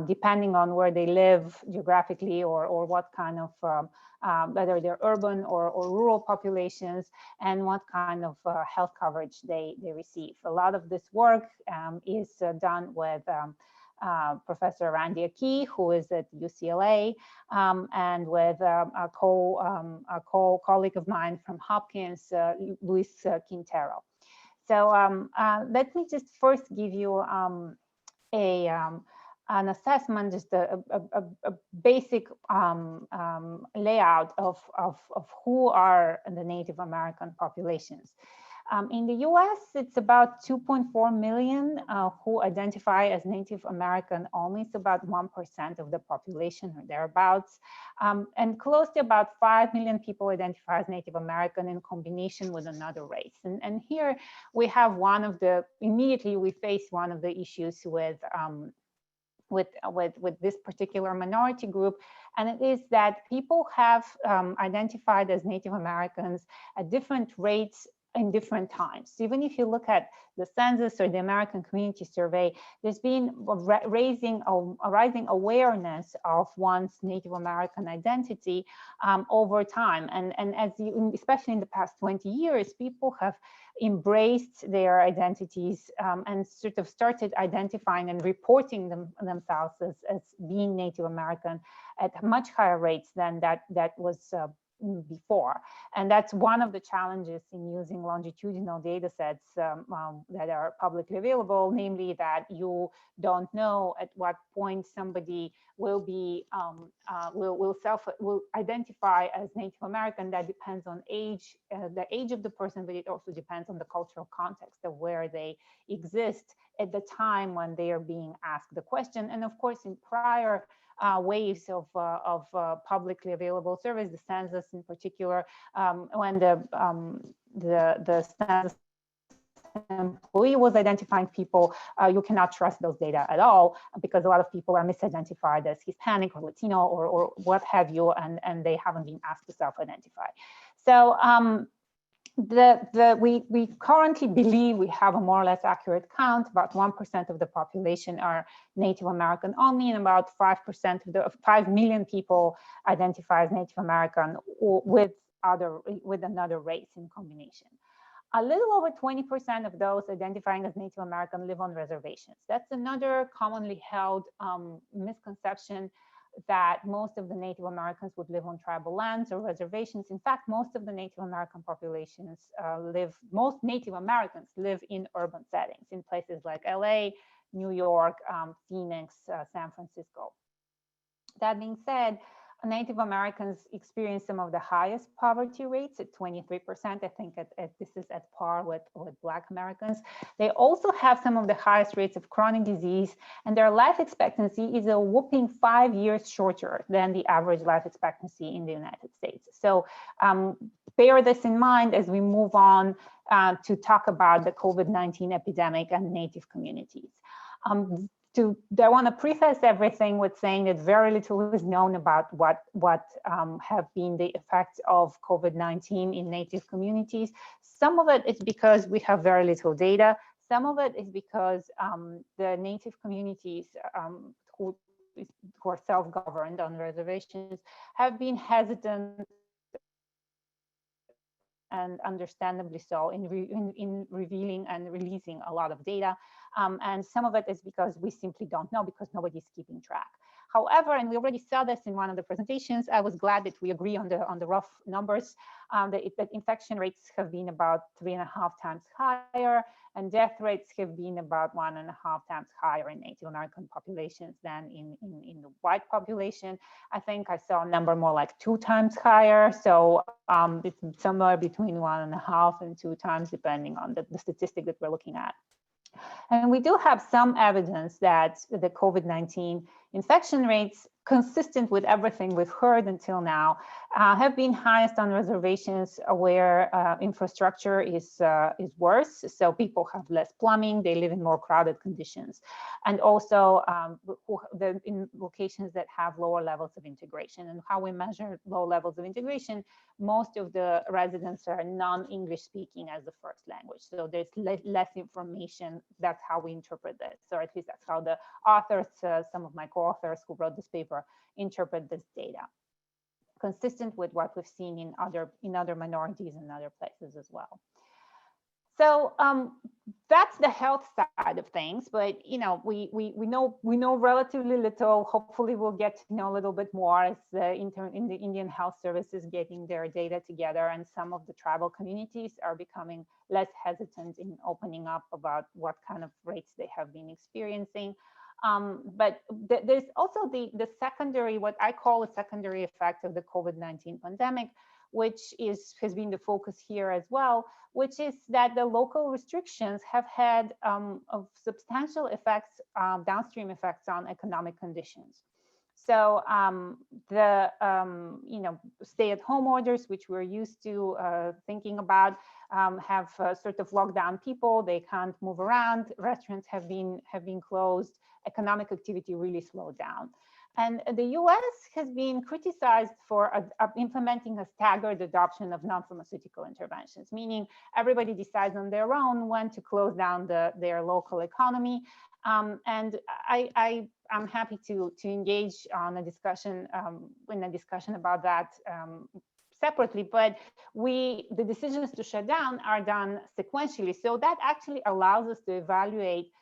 depending on where they live geographically or what kind of, whether they're urban or rural populations, and what kind of health coverage they receive. A lot of this work is done with Professor Randy Aki, who is at UCLA, and with a colleague of mine from Hopkins, Luis Quintero. So let me just first give you an assessment, just a basic layout of who are the Native American populations. In the US, it's about 2.4 million who identify as Native American only. It's about 1% of the population or thereabouts. And close to about 5 million people identify as Native American in combination with another race. And here we have immediately we face one of the issues with this particular minority group, and it is that people have identified as Native Americans at different rates in different times. So even if you look at the census or the American Community Survey, there's been a rising awareness of one's Native American identity over time. And as you, especially in the past 20 years, people have embraced their identities and sort of started identifying and reporting themselves as being Native American at much higher rates than that was before. And that's one of the challenges in using longitudinal data sets that are publicly available, namely that you don't know at what point somebody will be will identify as Native American. That depends on age, the age of the person, but it also depends on the cultural context of where they exist at the time when they are being asked the question. And of course, in prior waves of publicly available surveys, the census in particular, when the census employee was identifying people, you cannot trust those data at all, because a lot of people are misidentified as Hispanic or Latino or what have you, and they haven't been asked to self-identify. So we currently believe we have a more or less accurate count. About 1% of the population are Native American only, and about 5% of the 5 million people identify as Native American with another race in combination. A little over 20% of those identifying as Native American live on reservations. That's another commonly held misconception, that most of the Native Americans would live on tribal lands or reservations. In fact, most of the Native American populations most Native Americans live in urban settings, in places like LA, New York, Phoenix, San Francisco. That being said, Native Americans experience some of the highest poverty rates at 23%. I think this is at par with Black Americans. They also have some of the highest rates of chronic disease, and their life expectancy is a whopping 5 years shorter than the average life expectancy in the United States. So bear this in mind as we move on to talk about the COVID-19 epidemic and Native communities. I want to preface everything with saying that very little is known about what have been the effects of COVID-19 in Native communities. Some of it is because we have very little data. Some of it is because the Native communities who are self-governed on reservations have been hesitant, and understandably so, in revealing and releasing a lot of data. And some of it is because we simply don't know, because nobody's keeping track. However, and we already saw this in one of the presentations, I was glad that we agree on the rough numbers, that infection rates have been about 3.5 times higher, and death rates have been about 1.5 times higher in Native American populations than in the white population. I think I saw a number more like 2 times higher. So it's somewhere between 1.5 and 2 times, depending on the statistic that we're looking at. And we do have some evidence that the COVID-19 infection rates, consistent with everything we've heard until now, have been highest on reservations where infrastructure is worse. So people have less plumbing, they live in more crowded conditions, and also in locations that have lower levels of integration. And how we measure low levels of integration, most of the residents are non-English speaking as the first language. So there's less information. That's how we interpret this, or at least that's how the authors, some of my co-authors who wrote this paper, interpret this data, consistent with what we've seen in other minorities and other places as well. So that's the health side of things, but we know relatively little. Hopefully, we'll get to know a little bit more as the Indian Health Service is getting their data together, and some of the tribal communities are becoming less hesitant in opening up about what kind of rates they have been experiencing. But there's also the secondary, what I call a secondary effect of the COVID-19 pandemic, which has been the focus here as well, which is that the local restrictions have had substantial effects, downstream effects on economic conditions. So the stay-at-home orders, which we're used to thinking about, have sort of locked down people. They can't move around. Restaurants have been closed. Economic activity really slowed down. And the US has been criticized for implementing a staggered adoption of non-pharmaceutical interventions, meaning everybody decides on their own when to close down their local economy. And I'm happy to engage on a discussion about that separately, but the decisions to shut down are done sequentially. So that actually allows us to evaluate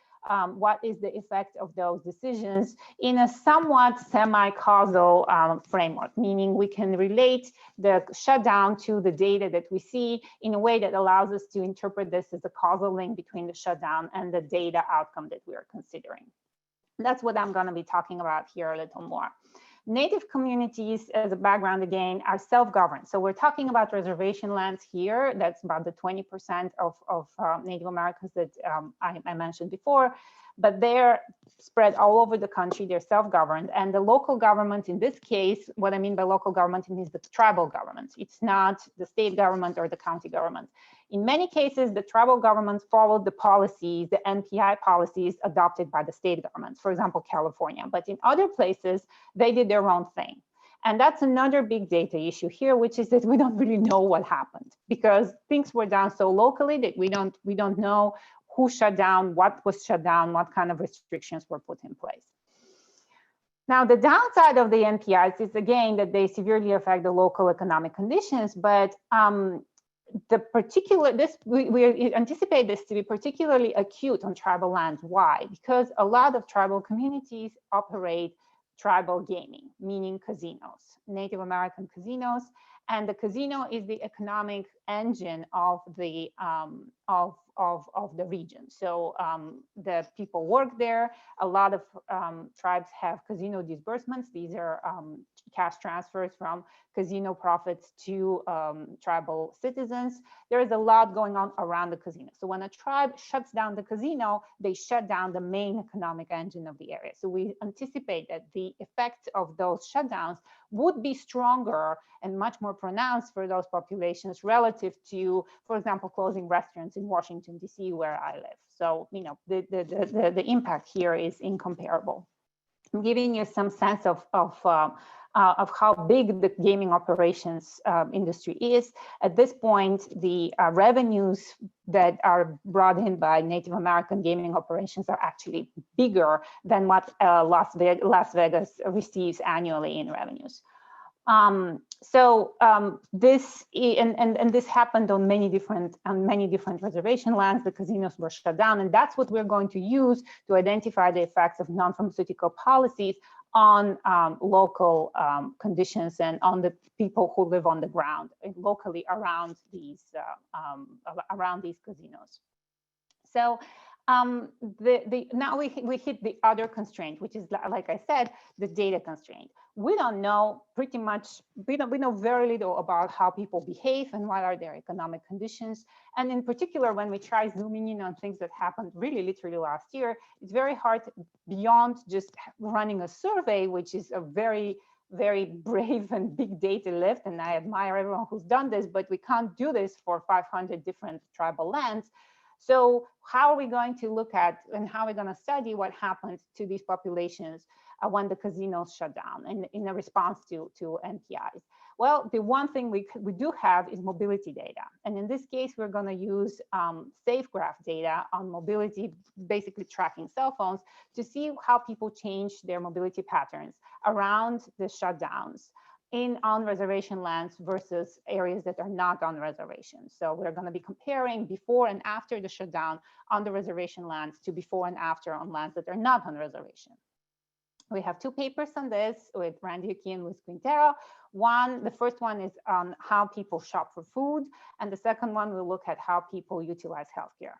what is the effect of those decisions in a somewhat semi-causal framework, meaning we can relate the shutdown to the data that we see in a way that allows us to interpret this as a causal link between the shutdown and the data outcome that we are considering. That's what I'm going to be talking about here a little more. Native communities, as a background again, are self-governed. So we're talking about reservation lands here. That's about the 20% of Native Americans that I mentioned before, but they're spread all over the country. They're self-governed, and the local government in this case, what I mean by local government is the tribal government. It's not the state government or the county government. In many cases, the tribal governments followed the policies, the Nhpi policies adopted by the state governments, for example, California. But in other places, they did their own thing. And that's another big data issue here, which is that we don't really know what happened because things were done so locally that we don't know who shut down, what was shut down, what kind of restrictions were put in place. Now, the downside of the NPIs is, again, that they severely affect the local economic conditions, but we anticipate this to be particularly acute on tribal lands. Why? Because a lot of tribal communities operate tribal gaming, meaning casinos, Native American casinos, and the casino is the economic engine of the region. So the people work there. A lot of tribes have casino disbursements. These are cash transfers from casino profits to tribal citizens. There is a lot going on around the casino. So when a tribe shuts down the casino, they shut down the main economic engine of the area. So we anticipate that the effect of those shutdowns would be stronger and much more pronounced for those populations relative to, for example, closing restaurants in Washington, D.C., where I live. So, the impact here is incomparable. I'm giving you some sense of how big the gaming operations industry is. At this point, the revenues that are brought in by Native American gaming operations are actually bigger than what Las Vegas receives annually in revenues. This happened on many different reservation lands. The casinos were shut down, and that's what we're going to use to identify the effects of non-pharmaceutical policies on local conditions and on the people who live on the ground locally around these casinos. So now we hit the other constraint, which is, like I said, the data constraint. We don't know pretty much, we know very little about how people behave and what are their economic conditions. And in particular, when we try zooming in on things that happened really literally last year, it's very hard beyond just running a survey, which is a very brave and big data lift. And I admire everyone who's done this, but we can't do this for 500 different tribal lands. So how are we going to look at and how are we going to study what happened to these populations when the casinos shut down and in a response to NPIs? Well, the one thing we do have is mobility data. And in this case, we're going to use SafeGraph data on mobility, basically tracking cell phones, to see how people change their mobility patterns around the shutdowns on reservation lands versus areas that are not on reservations. So we're going to be comparing before and after the shutdown on the reservation lands to before and after on lands that are not on reservation. We have two papers on this with Randy Hickey and with Quintero. The first one is on how people shop for food, and the second one will look at how people utilize healthcare.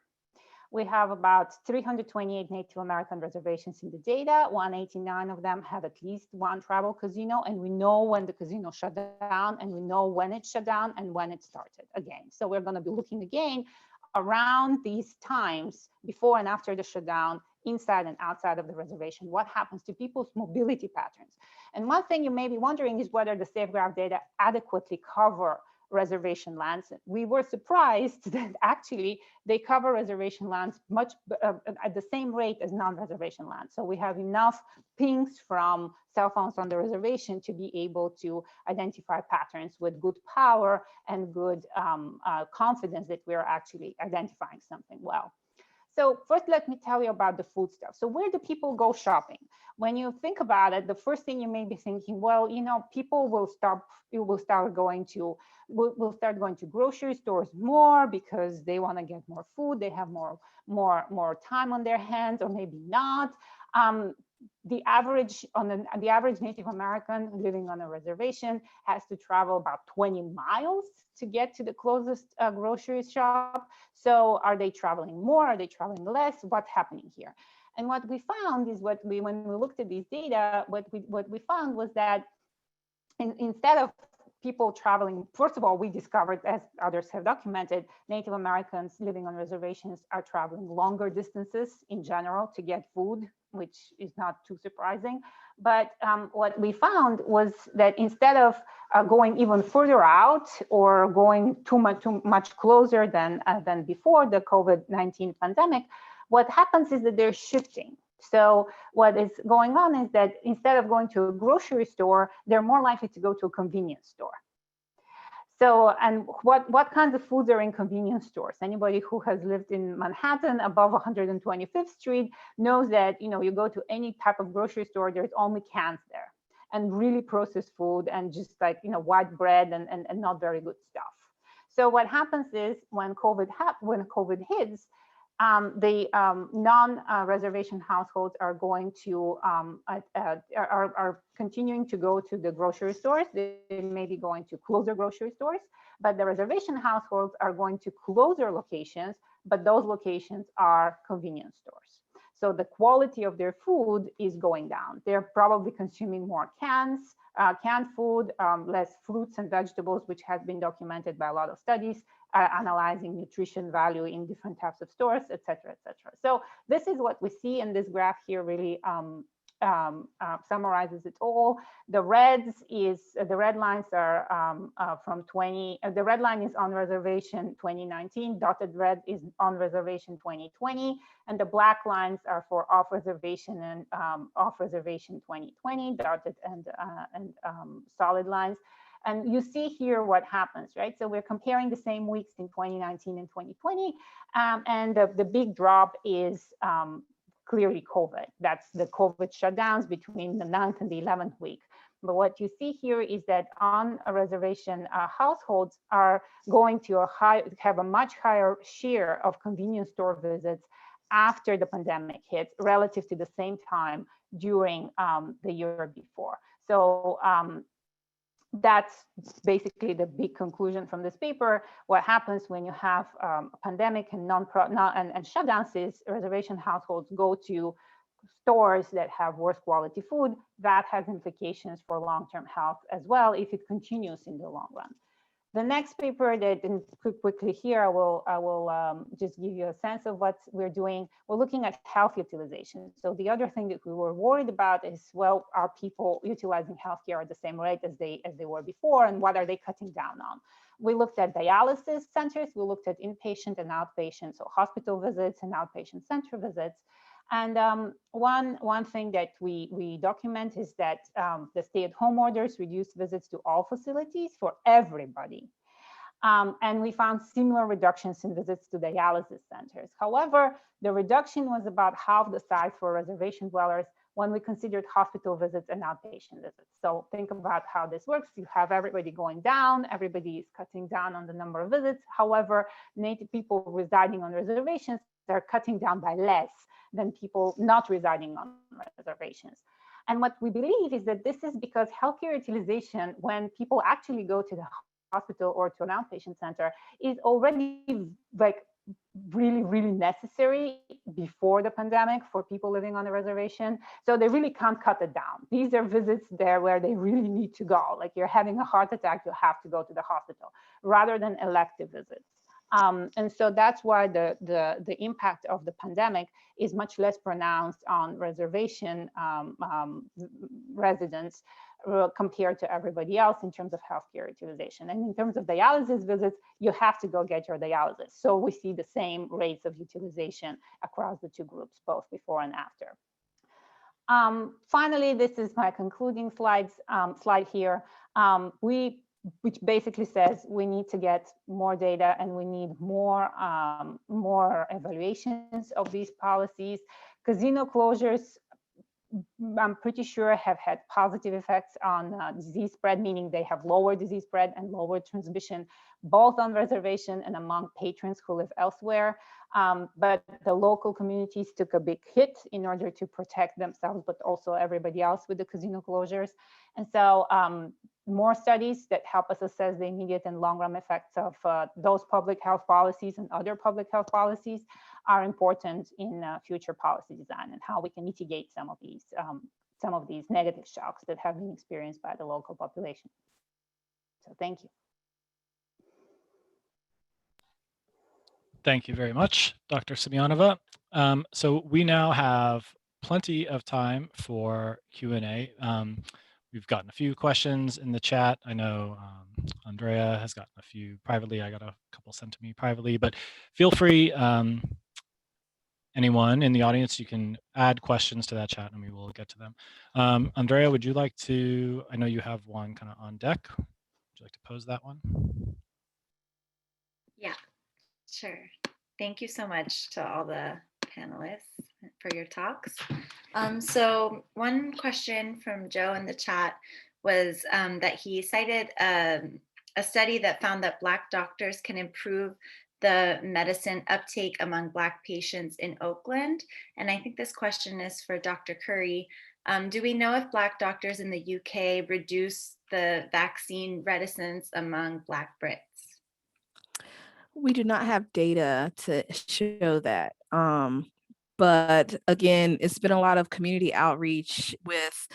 We have about 328 Native American reservations in the data. 189 of them have at least one tribal casino, and we know when the casino shut down, and we know when it shut down and when it started again. So we're going to be looking again around these times before and after the shutdown, inside and outside of the reservation, what happens to people's mobility patterns. And one thing you may be wondering is whether the SafeGraph data adequately cover reservation lands. We were surprised that actually they cover reservation lands much at the same rate as non-reservation lands. So we have enough pings from cell phones on the reservation to be able to identify patterns with good power and good confidence that we're actually identifying something well. So first, let me tell you about the food stuff. So where do people go shopping? When you think about it, the first thing you may be thinking, well, you know, people will start going to grocery stores more because they want to get more food. They have more time on their hands, or maybe not. The average Native American living on a reservation has to travel about 20 miles to get to the closest grocery shop. So are they traveling more? Are they traveling less? What's happening here? And what we found is when we looked at these data, what we found was that instead of people traveling, first of all, we discovered, as others have documented, Native Americans living on reservations are traveling longer distances in general to get food, which is not too surprising. But what we found was that instead of going even further out or going too much closer than before the COVID-19 pandemic, what happens is that they're shifting. So what is going on is that instead of going to a grocery store, they're more likely to go to a convenience store. So, and what kinds of foods are in convenience stores? Anybody who has lived in Manhattan above 125th Street knows that, you know, you go to any type of grocery store, there's only cans there, and really processed food, and just like, you know, white bread and not very good stuff. So what happens is when COVID hits, the non-reservation households are going to are continuing to go to the grocery stores. They may be going to closer grocery stores, but the reservation households are going to closer locations, but those locations are convenience stores. So the quality of their food is going down. They're probably consuming more canned food, less fruits and vegetables, which has been documented by a lot of studies, analyzing nutrition value in different types of stores, et cetera, et cetera. So this is what we see, and this graph here really summarizes it all. The red lines are the red line is on reservation 2019, dotted red is on reservation 2020, and the black lines are for off reservation and off reservation 2020, dotted and solid lines. And you see here what happens, right? So we're comparing the same weeks in 2019 and 2020, and the big drop is clearly COVID. That's the COVID shutdowns between the 9th and the 11th week. But what you see here is that on a reservation, households are going to have a much higher share of convenience store visits after the pandemic hits relative to the same time during the year before. So that's basically the big conclusion from this paper. What happens when you have a pandemic and shutdowns is reservation households go to stores that have worse quality food. That has implications for long-term health as well if it continues in the long run. The next paper that quickly here, I will just give you a sense of what we're doing. We're looking at health utilization. So the other thing that we were worried about is, well, are people utilizing healthcare at the same rate as they were before, and what are they cutting down on? We looked at dialysis centers. We looked at inpatient and outpatient, so hospital visits and outpatient center visits. And one thing that we document is that the stay-at-home orders reduced visits to all facilities for everybody. And we found similar reductions in visits to dialysis centers. However, the reduction was about half the size for reservation dwellers when we considered hospital visits and outpatient visits. So think about how this works. You have everybody going down, everybody is cutting down on the number of visits. However, Native people residing on reservations, they're cutting down by less than people not residing on reservations. And what we believe is that this is because healthcare utilization, when people actually go to the hospital or to an outpatient center, is already like really, really necessary before the pandemic for people living on a reservation. So they really can't cut it down. These are visits there where they really need to go. Like you're having a heart attack, you have to go to the hospital, rather than elective visits. And so that's why the impact of the pandemic is much less pronounced on reservation residents compared to everybody else in terms of healthcare utilization. And in terms of dialysis visits, you have to go get your dialysis. So we see the same rates of utilization across the two groups, both before and after. Finally, this is my concluding slide here. Which basically says we need to get more data and we need more evaluations of these policies. Casino closures, I'm pretty sure, have had positive effects on disease spread, meaning they have lower disease spread and lower transmission, both on reservation and among patrons who live elsewhere. But the local communities took a big hit in order to protect themselves, but also everybody else with the casino closures. And so more studies that help us assess the immediate and long-run effects of those public health policies and other public health policies are important in future policy design and how we can mitigate some of these negative shocks that have been experienced by the local population. So thank you. Thank you very much, Dr. Simeonova. So we now have plenty of time for Q&A. We've gotten a few questions in the chat. I know Andrea has gotten a few privately. I got a couple sent to me privately, but feel free, anyone in the audience, you can add questions to that chat and we will get to them. Andrea, would you like to, I know you have one kind of on deck. Would you like to pose that one? Yeah, sure. Thank you so much to all the panelists for your talks. So one question from Joe in the chat was that he cited a study that found that Black doctors can improve the medicine uptake among Black patients in Oakland. And I think this question is for Dr. Curry. Do we know if Black doctors in the UK reduce the vaccine reticence among Black Brits? We do not have data to show that. But again, it's been a lot of community outreach with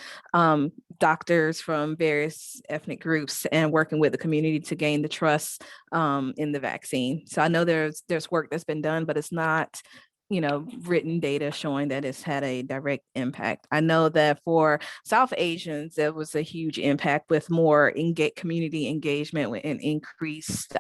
doctors from various ethnic groups and working with the community to gain the trust in the vaccine. So I know there's work that's been done, but it's not, written data showing that it's had a direct impact. I know that for South Asians, there was a huge impact with more community engagement and increased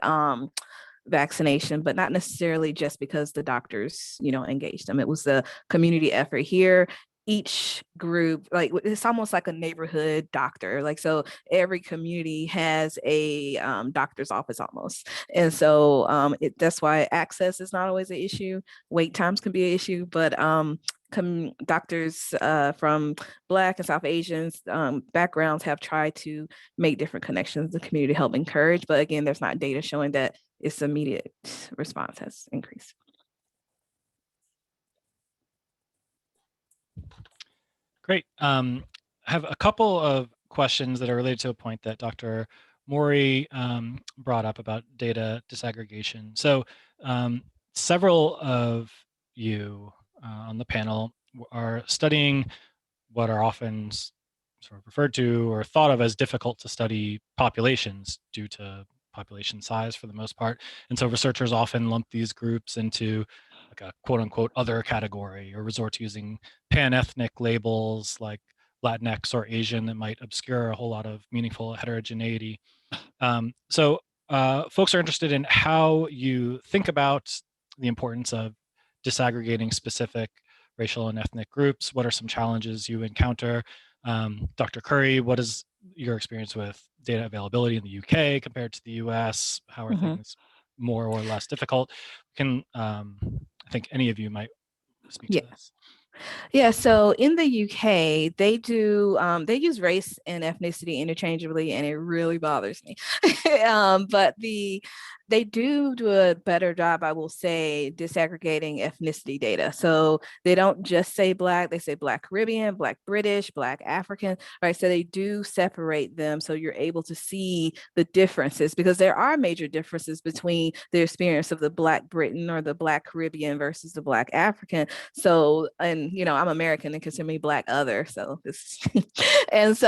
vaccination, but not necessarily just because the doctors, engaged them. It was the community effort here. each group, like it's almost like a neighborhood doctor. Like, so every community has a doctor's office almost. And so that's why access is not always an issue. Wait times can be an issue, but doctors from Black and South Asians backgrounds have tried to make different connections in the community to help encourage. But again, there's not data showing that its immediate response has increased. Great. I have a couple of questions that are related to a point that Dr. Mori brought up about data disaggregation. So several of you on the panel are studying what are often sort of referred to or thought of as difficult to study populations due to population size for the most part. And so researchers often lump these groups into like a quote unquote other category or resort to using pan-ethnic labels like Latinx or Asian that might obscure a whole lot of meaningful heterogeneity. So folks are interested in how you think about the importance of disaggregating specific racial and ethnic groups. What are some challenges you encounter? Dr. Curry, what is your experience with data availability in the UK compared to the US? How are things more or less difficult? I think any of you might speak to this. Yeah, so in the UK, they use race and ethnicity interchangeably, and it really bothers me. But they do a better job, I will say, disaggregating ethnicity data. So they don't just say Black, they say Black Caribbean, Black British, Black African, right? So they do separate them so you're able to see the differences, because there are major differences between the experience of the Black Briton or the Black Caribbean versus the Black African. So, and I'm American and consider me Black other. So this, and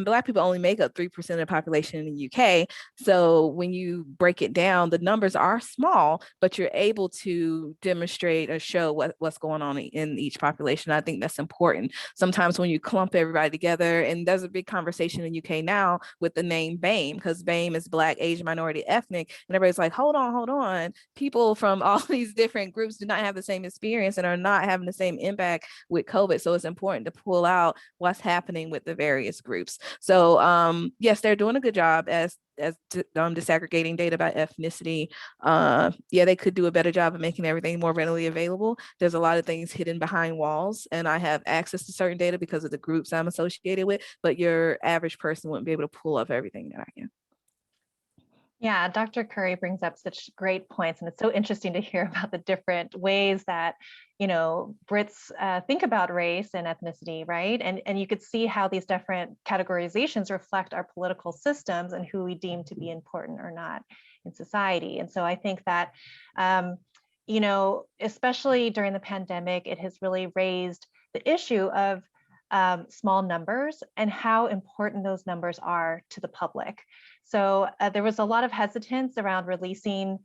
Black people only make up 3% of the population in the UK. So when you break it down, the numbers are small, but you're able to demonstrate or show what's going on in each population. I think that's important. Sometimes when you clump everybody together, and there's a big conversation in UK now with the name BAME, because BAME is Black, Asian, Minority, Ethnic, and everybody's like, hold on. People from all these different groups do not have the same experience and are not having the same impact with COVID. So it's important to pull out what's happening with the various groups. So yes, they're doing a good job as disaggregating data by ethnicity. Yeah, they could do a better job of making everything more readily available. There's a lot of things hidden behind walls, and I have access to certain data because of the groups I'm associated with, but your average person wouldn't be able to pull up everything that I can. Yeah, Dr. Curry brings up such great points, and it's so interesting to hear about the different ways that Brits think about race and ethnicity, right? And you could see how these different categorizations reflect our political systems and who we deem to be important or not in society. And so I think that, especially during the pandemic, it has really raised the issue of small numbers and how important those numbers are to the public. So there was a lot of hesitance around releasing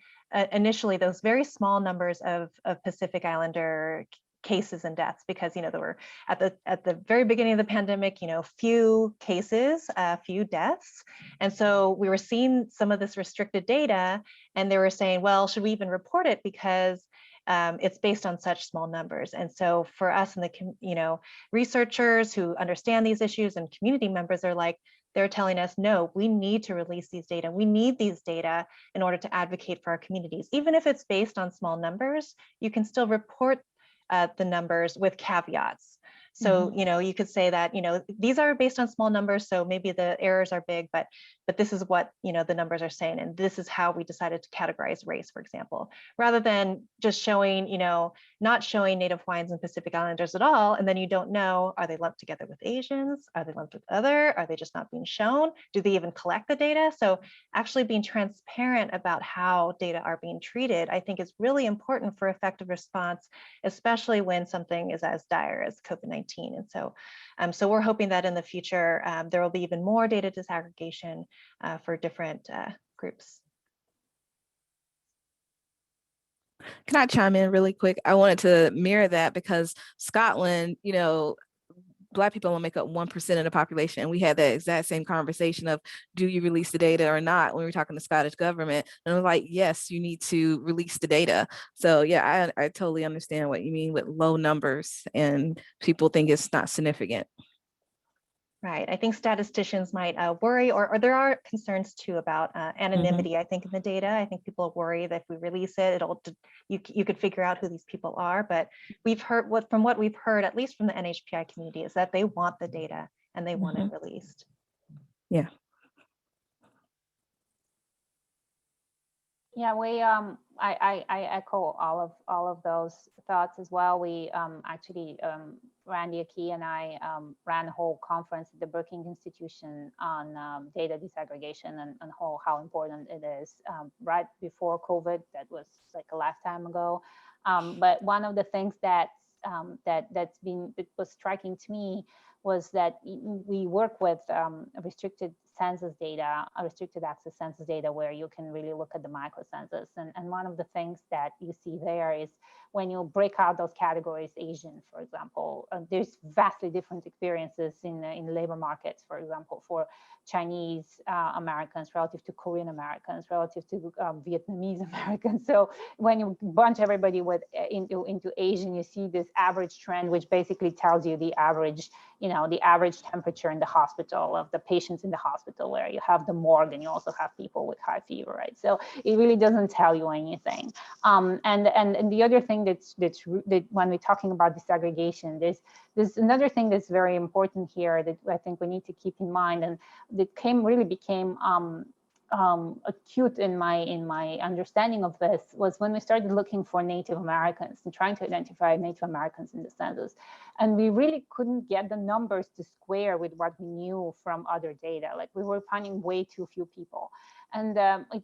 initially those very small numbers of Pacific Islander cases and deaths, because there were at the very beginning of the pandemic, few cases, few deaths, and so we were seeing some of this restricted data, and they were saying, well, should we even report it because it's based on such small numbers. And so for us and the researchers who understand these issues and community members are like, they're telling us, no, we need to release these data. We need these data in order to advocate for our communities. Even if it's based on small numbers, you can still report the numbers with caveats. So, you could say that, these are based on small numbers, so maybe the errors are big, but this is what, the numbers are saying, and this is how we decided to categorize race, for example, rather than just showing, not showing Native Hawaiians and Pacific Islanders at all, and then you don't know, are they lumped together with Asians? Are they lumped with other? Are they just not being shown? Do they even collect the data? So actually being transparent about how data are being treated, I think is really important for effective response, especially when something is as dire as COVID-19. And so we're hoping that in the future, there will be even more data disaggregation for different groups. Can I chime in really quick? I wanted to mirror that because Scotland, Black people only make up 1% of the population. And we had that exact same conversation of, do you release the data or not, when we were talking to Scottish government. And I was like, yes, you need to release the data. So yeah, I totally understand what you mean with low numbers and people think it's not significant. Right. I think statisticians might worry, or there are concerns too about anonymity. I think in the data, I think people worry that if we release it, you could figure out who these people are. But we've heard from what we've heard, at least from the NHPI community, is that they want the data and they want it released. Yeah. Yeah, I echo all of those thoughts as well. We actually, Randy Aki and I ran a whole conference at the Brookings Institution on data disaggregation and how important it is right before COVID. That was like a lifetime ago. But one of the things that was striking to me was that we work with restricted census data, restricted access census data, where you can really look at the micro census. And one of the things that you see there is when you break out those categories, Asian, for example, there's vastly different experiences in labor markets, for example, for Chinese Americans relative to Korean Americans, relative to Vietnamese Americans. So when you bunch everybody into Asian, you see this average trend, which basically tells you the average, the average temperature in the hospital of the patients in the hospital, where you have the morgue and you also have people with high fever, right? So it really doesn't tell you anything. And the other thing that when we're talking about disaggregation, there's another thing that's very important here that I think we need to keep in mind, and that really became acute in my understanding of this, was when we started looking for Native Americans and trying to identify Native Americans in the census. And we really couldn't get the numbers to square with what we knew from other data. Like, we were finding way too few people. And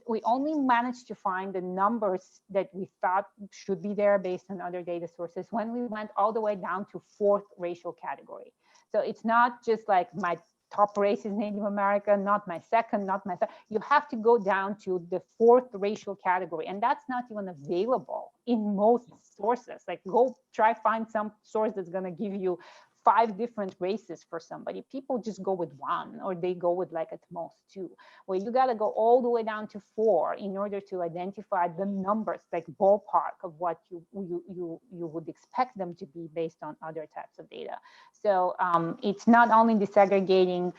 we only managed to find the numbers that we thought should be there based on other data sources when we went all the way down to 4th racial category. So it's not just like my top race is Native American, not my second, not my third. You have to go down to the 4th racial category, and that's not even available in most sources. Like, go try find some source that's going to give you 5 different races for somebody. People just go with 1, or they go with like at most 2. Well, you got to go all the way down to 4 in order to identify the numbers, like ballpark of what you would expect them to be based on other types of data. So it's not only disaggregating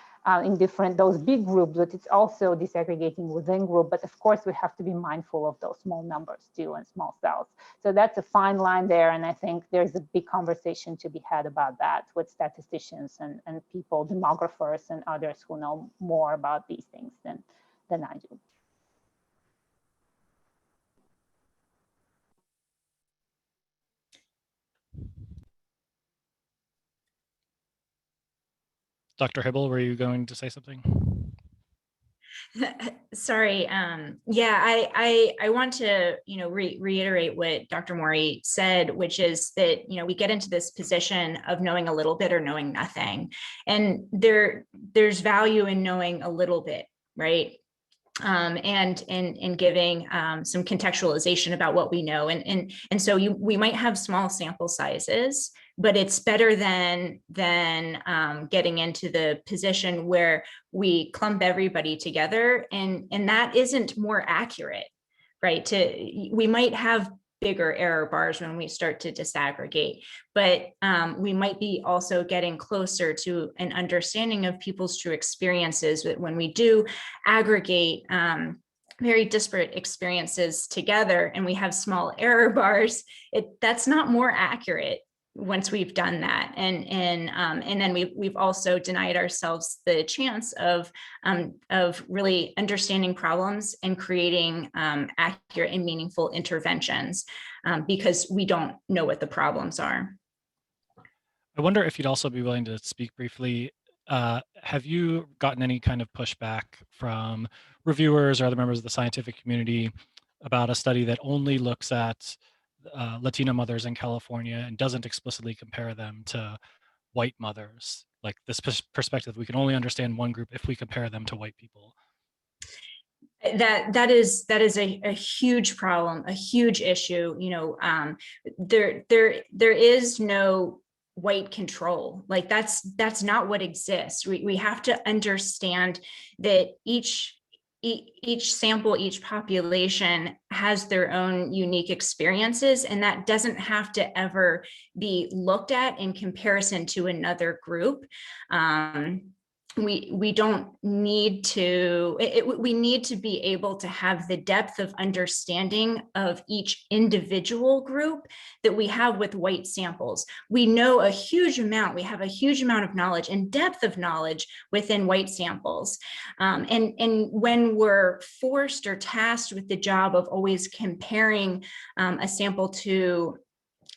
in those big groups, but it's also disaggregating within group. But of course, we have to be mindful of those small numbers too, and small cells. So that's a fine line there. And I think there's a big conversation to be had about that with statisticians and people, demographers and others who know more about these things than I do. Dr. Hibble, were you going to say something? Sorry. Yeah, I want to, reiterate what Dr. Mori said, which is that, we get into this position of knowing a little bit or knowing nothing. And there's value in knowing a little bit, right? And in giving some contextualization about what we know. And so we might have small sample sizes, but it's better than getting into the position where we clump everybody together, and that isn't more accurate, right? We might have bigger error bars when we start to disaggregate, but we might be also getting closer to an understanding of people's true experiences when we do aggregate very disparate experiences together and we have small error bars. That's not more accurate once we've done that, and then we've also denied ourselves the chance of really understanding problems and creating accurate and meaningful interventions because we don't know what the problems are. I wonder if you'd also be willing to speak briefly. Have you gotten any kind of pushback from reviewers or other members of the scientific community about a study that only looks at Latino mothers in California and doesn't explicitly compare them to white mothers? Like this perspective, we can only understand one group if we compare them to white people. That is a huge problem, a huge issue. There is no white control. Like that's not what exists. We have to understand that each sample, each population has their own unique experiences, and that doesn't have to ever be looked at in comparison to another group. We don't need to, we need to be able to have the depth of understanding of each individual group that we have with white samples. We know a huge amount, we have a huge amount of knowledge and depth of knowledge within white samples. And when we're forced or tasked with the job of always comparing a sample to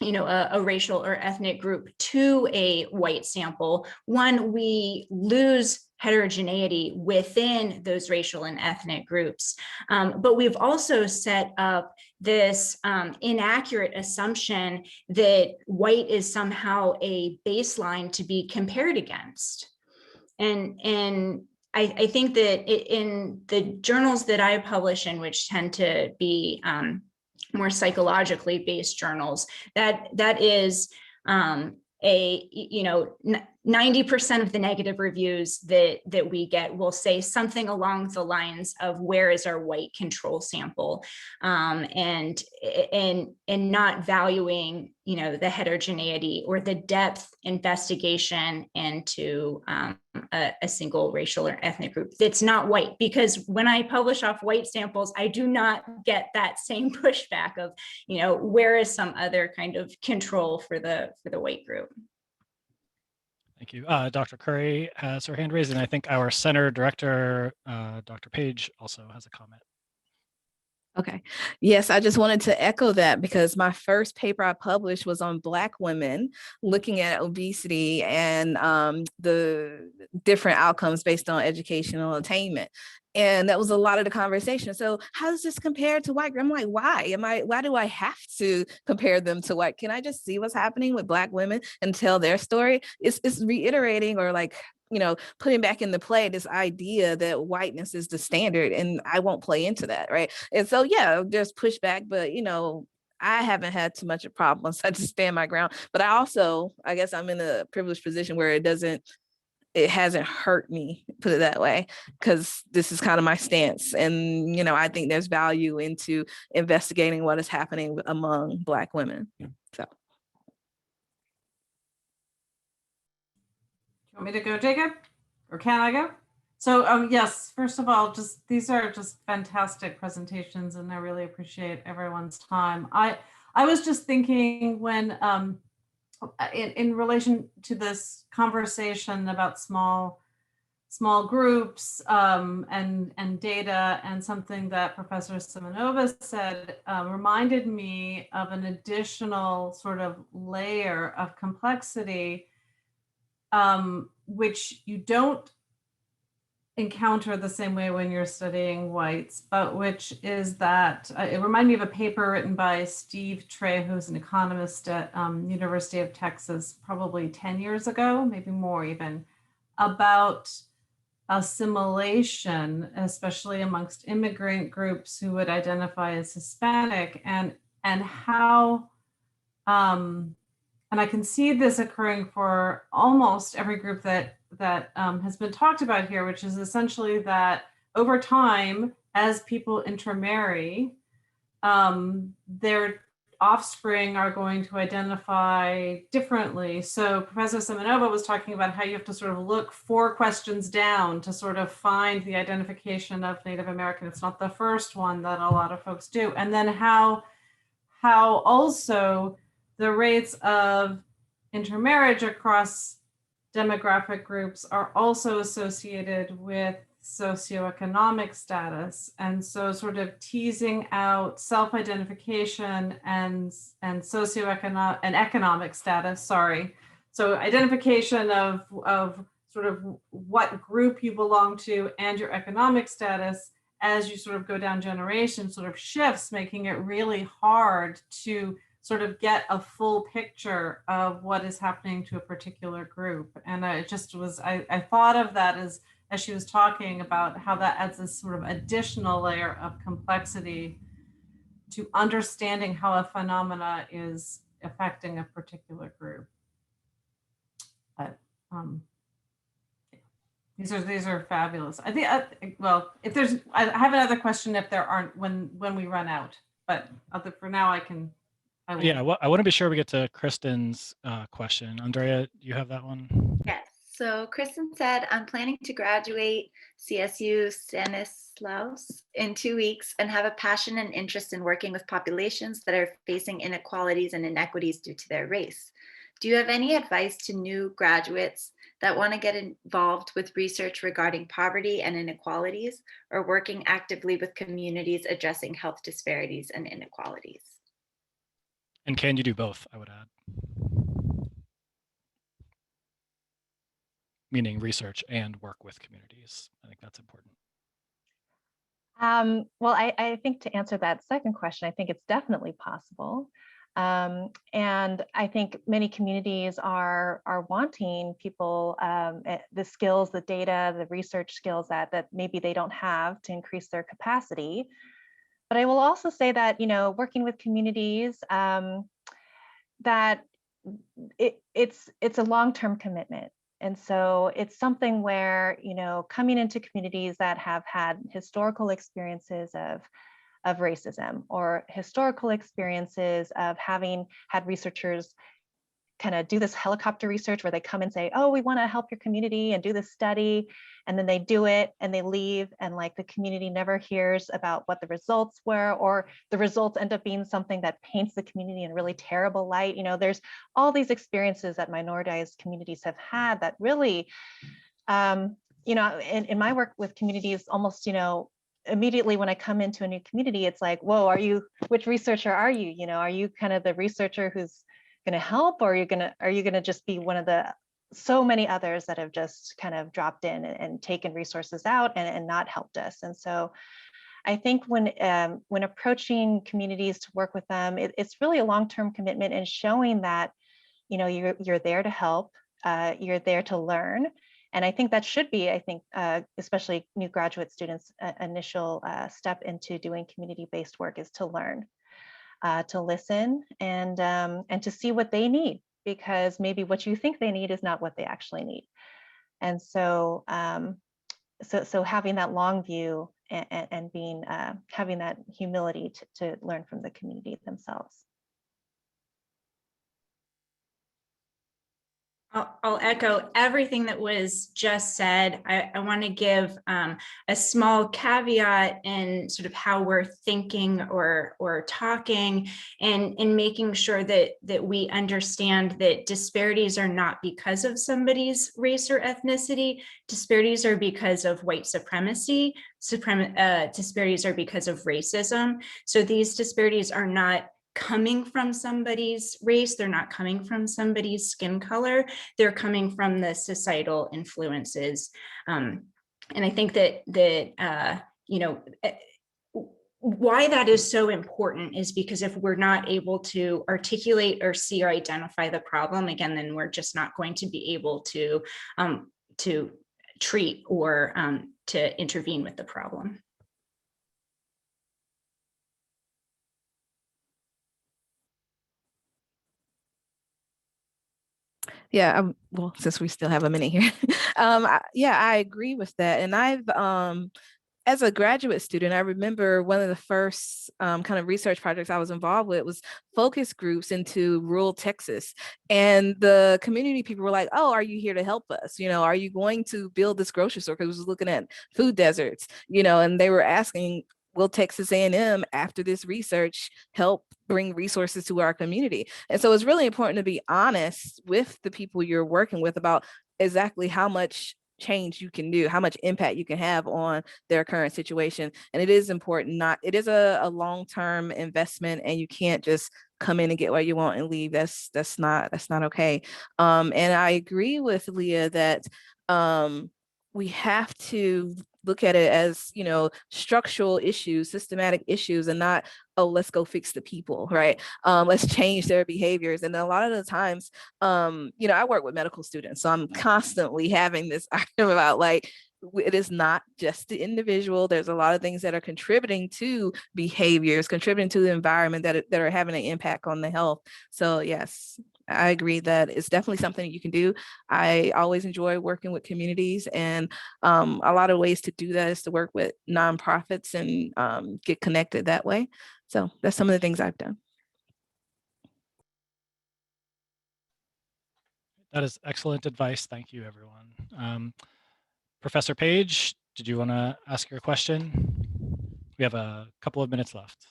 a racial or ethnic group to a white sample, one, we lose heterogeneity within those racial and ethnic groups. But we've also set up this inaccurate assumption that white is somehow a baseline to be compared against. And I think that in the journals that I publish in, which tend to be more psychologically based journals, that is 90% of the negative reviews that we get will say something along the lines of, where is our white control sample, and not valuing the heterogeneity or the depth investigation into a single racial or ethnic group that's not white. Because when I publish off white samples, I do not get that same pushback of, where is some other kind of control for the white group. Thank you. Dr. Curry has her hand raised, and I think our center director, Dr. Page, also has a comment. Okay. Yes, I just wanted to echo that, because my first paper I published was on Black women looking at obesity and the different outcomes based on educational attainment. And that was a lot of the conversation. So how does this compare to white? I'm like, why do I have to compare them to white? Can I just see what's happening with Black women and tell their story? It's reiterating, or like, putting back into play this idea that whiteness is the standard, and I won't play into that, right? And so, yeah, there's pushback, but, I haven't had too much of a problem, so I just stand my ground. But I guess I'm in a privileged position where it hasn't hurt me, put it that way, because this is kind of my stance. And, I think there's value into investigating what is happening among Black women. So. You want me to go, Jacob? Or can I go? So yes, first of all, these are just fantastic presentations, and I really appreciate everyone's time. I was just thinking when in relation to this conversation about small groups and data, and something that Professor Simeonova said reminded me of an additional sort of layer of complexity, which you don't encounter the same way when you're studying whites, but which is that it reminded me of a paper written by Steve Trey, who's an economist at University of Texas, probably 10 years ago, maybe more even, about assimilation, especially amongst immigrant groups who would identify as Hispanic, and how and I can see this occurring for almost every group that has been talked about here, which is essentially that over time, as people intermarry, their offspring are going to identify differently. So Professor Simeonova was talking about how you have to sort of look 4 questions down to sort of find the identification of Native American. It's not the first one that a lot of folks do. And then how also the rates of intermarriage across demographic groups are also associated with socioeconomic status. And so sort of teasing out self-identification and socioeconomic and economic status, So identification of sort of what group you belong to and your economic status as you sort of go down generations sort of shifts, making it really hard to sort of get a full picture of what is happening to a particular group. And I thought of that as she was talking about how that adds this sort of additional layer of complexity to understanding how a phenomena is affecting a particular group. These are fabulous. I think, well, if there's, I have another question if there aren't when we run out, but for now I will. Yeah, well, I want to be sure we get to Kristen's question. Andrea, you have that one? Yes. So Kristen said, I'm planning to graduate CSU Stanislaus in 2 weeks and have a passion and interest in working with populations that are facing inequalities and inequities due to their race. Do you have any advice to new graduates that want to get involved with research regarding poverty and inequalities, or working actively with communities addressing health disparities and inequalities? And can you do both, I would add. Meaning research and work with communities. I think that's important. Well, I think to answer that second question, I think it's definitely possible. And I think many communities are wanting people, the skills, the data, the research skills that maybe they don't have to increase their capacity. But I will also say that, working with communities, that it's a long-term commitment. And so it's something where, coming into communities that have had historical experiences of racism, or historical experiences of having had researchers kind of do this helicopter research where they come and say, oh, we want to help your community and do this study. And then they do it and they leave, and like the community never hears about what the results were, or the results end up being something that paints the community in a really terrible light. There's all these experiences that minoritized communities have had that really, in my work with communities, almost, immediately when I come into a new community, it's like, whoa, which researcher are you? Are you kind of the researcher who's going to help, or are you going to just be one of the so many others that have just kind of dropped in and taken resources out and not helped us? And so I think when approaching communities to work with them, it's really a long-term commitment, and showing that, you're there to help, you're there to learn. And I think that should be, especially new graduate students, initial step into doing community-based work is to learn, to listen, and to see what they need, because maybe what you think they need is not what they actually need. And so, so having that long view and being having that humility to learn from the community themselves. I'll echo everything that was just said. I want to give a small caveat in sort of how we're thinking or talking, and in making sure that we understand that disparities are not because of somebody's race or ethnicity. Disparities are because of white supremacy. Disparities are because of racism. So these disparities are not coming from somebody's race, they're not coming from somebody's skin color, they're coming from the societal influences. And I think that why that is so important is because if we're not able to articulate or see or identify the problem, again, then we're just not going to be able to treat or to intervene with the problem. Yeah, well, since we still have a minute here, yeah, I agree with that. And I've, as a graduate student, I remember one of the first kind of research projects I was involved with was focus groups into rural Texas. And the community people were like, oh, are you here to help us? Are you going to build this grocery store? Because we was looking at food deserts, and they were asking, will Texas A&M, after this research, help bring resources to our community? And so it's really important to be honest with the people you're working with about exactly how much change you can do, how much impact you can have on their current situation. And it is important, it is a long-term investment, and you can't just come in and get what you want and leave. That's not okay. And I agree with Leah that we have to look at it as, structural issues, systematic issues, and not, oh, let's go fix the people, right? Let's change their behaviors. And a lot of the times, I work with medical students, so I'm constantly having this argument about it is not just the individual. There's a lot of things that are contributing to behaviors, contributing to the environment that are having an impact on the health. So yes, I agree that it's definitely something you can do. I always enjoy working with communities, and a lot of ways to do that is to work with nonprofits and get connected that way. So that's some of the things I've done. That is excellent advice. Thank you, everyone. Professor Page, did you want to ask your question? We have a couple of minutes left.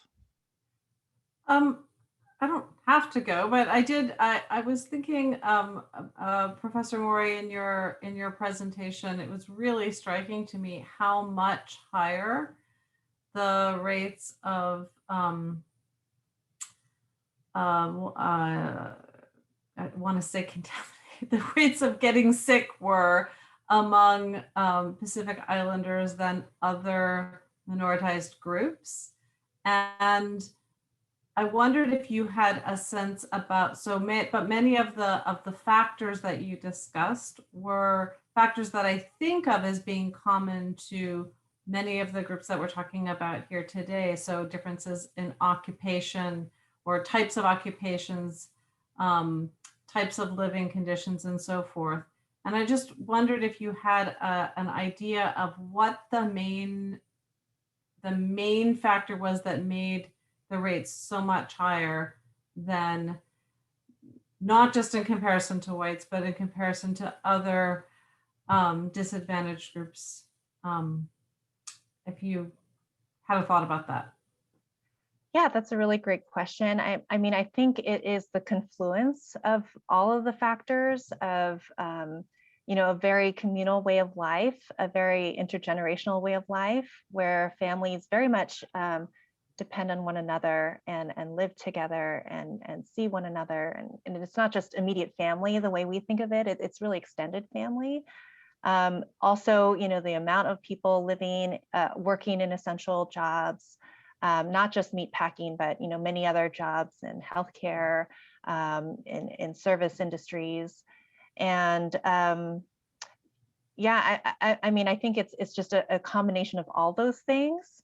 I don't have to go, but I did. I was thinking, Professor Mori, in your presentation, it was really striking to me how much higher the rates of I want to say contaminated, the rates of getting sick were among Pacific Islanders than other minoritized groups. And I wondered if you had a sense about, but many of the factors that you discussed were factors that I think of as being common to many of the groups that we're talking about here today. So differences in occupation or types of occupations, types of living conditions, and so forth. And I just wondered if you had an idea of what the main factor was that made the rates so much higher than, not just in comparison to whites, but in comparison to other disadvantaged groups. If you had a thought about that. Yeah, that's a really great question. I mean, I think it is the confluence of all of the factors of, you know, a very communal way of life, a very intergenerational way of life, where families very much depend on one another and live together and see one another. And it's not just immediate family, the way we think of it, it's really extended family. Also, you know, the amount of people living, working in essential jobs, not just meat packing, but, you know, many other jobs in healthcare, in service industries. And yeah, I mean, I think it's just a combination of all those things.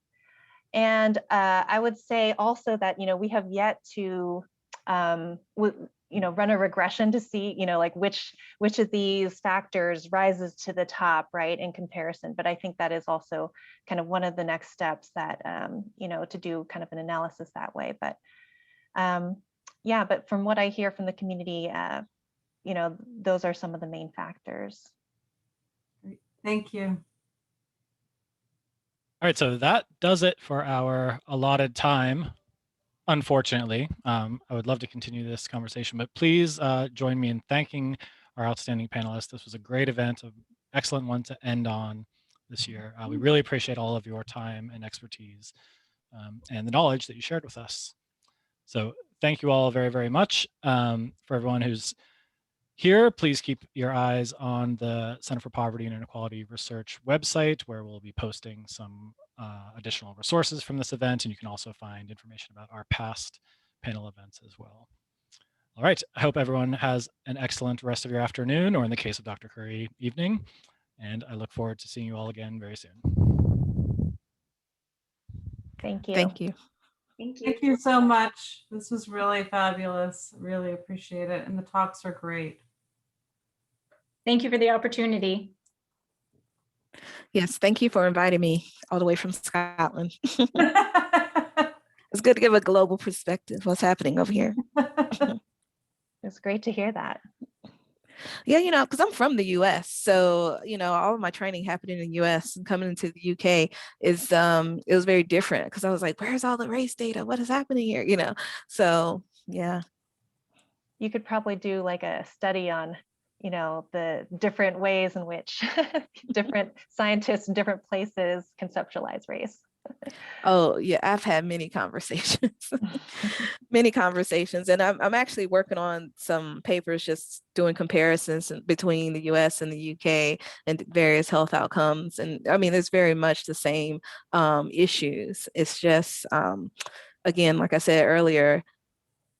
And I would say also that, you know, we have yet to, you know, run a regression to see, you know, like which of these factors rises to the top, right, in comparison. But I think that is also kind of one of the next steps that, you know, to do kind of an analysis that way. But yeah, but from what I hear from the community, you know, those are some of the main factors. Thank you. All right, so that does it for our allotted time. Unfortunately, I would love to continue this conversation, but please join me in thanking our outstanding panelists. This was a great event, an excellent one to end on this year. We really appreciate all of your time and expertise and the knowledge that you shared with us. So thank you all very, very much. For everyone who's here, please keep your eyes on the Center for Poverty and Inequality Research website, where we'll be posting some additional resources from this event, and you can also find information about our past panel events as well. All right, I hope everyone has an excellent rest of your afternoon, or in the case of Dr. Curry, evening, and I look forward to seeing you all again very soon. Thank you. Thank you. Thank you. Thank you so much. This was really fabulous. Really appreciate it. And the talks are great. Thank you for the opportunity. Yes, thank you for inviting me all the way from Scotland. It's good to give a global perspective what's happening over here. It's great to hear that. Yeah, you know, because I'm from the US. So, you know, all of my training happened in the US, and coming into the UK is it was very different, because I was like, where's all the race data? What is happening here? You know, so yeah. You could probably do like a study on, you know, the different ways in which different scientists in different places conceptualize race. Oh yeah, I've had many conversations, many conversations, and I'm actually working on some papers just doing comparisons between the US and the UK and various health outcomes. And I mean, it's very much the same issues. It's just, again, like I said earlier,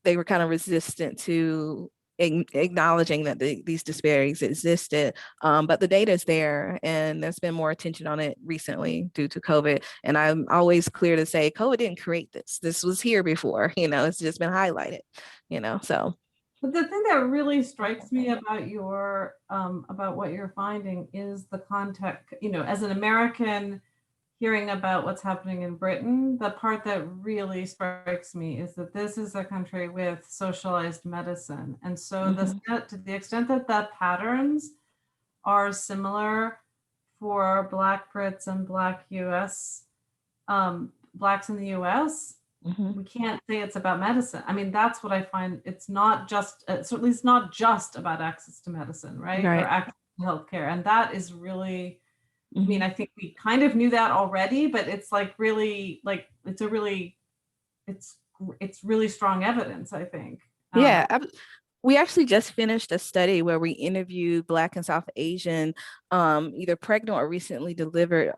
they were kind of resistant to acknowledging that these disparities existed, but the data is there, and there's been more attention on it recently due to COVID. And I'm always clear to say COVID didn't create this. This was here before, you know, it's just been highlighted, you know, so But the thing that really strikes me about your about what you're finding is the context. You know, as an American hearing about what's happening in Britain, the part that really strikes me is that this is a country with socialized medicine, and so to the extent that the patterns are similar for Black Brits and Black U.S. Blacks in the U.S. We can't say it's about medicine. I mean, that's what I find. It's not just, certainly it's not just about access to medicine, right? Or access to healthcare. And that is really, I mean, I think we kind of knew that already, but it's like really, like, it's really strong evidence, I think. Yeah, we actually just finished a study where we interviewed Black and South Asian, either pregnant or recently delivered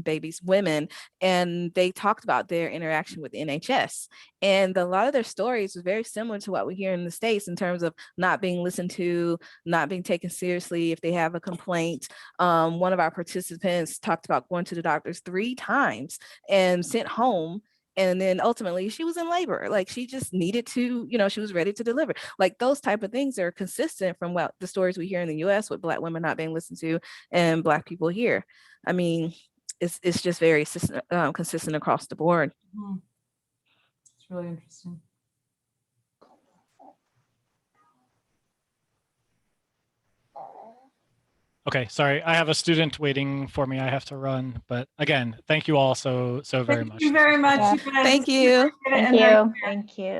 babies, women, and they talked about their interaction with NHS. And a lot of their stories was very similar to what we hear in the States in terms of not being listened to, not being taken seriously if they have a complaint. One of our participants talked about going to the doctors 3 times and sent home. And then ultimately she was in labor. Like she just needed to, you know, she was ready to deliver. Like those type of things are consistent from what the stories we hear in the US with Black women not being listened to and Black people here. I mean, it's just very consistent across the board. It's really interesting. Okay, sorry, I have a student waiting for me. I have to run, but again, thank you all so very much. Thank you very much. Yeah. You guys. Thank you. Thank you. Thank you.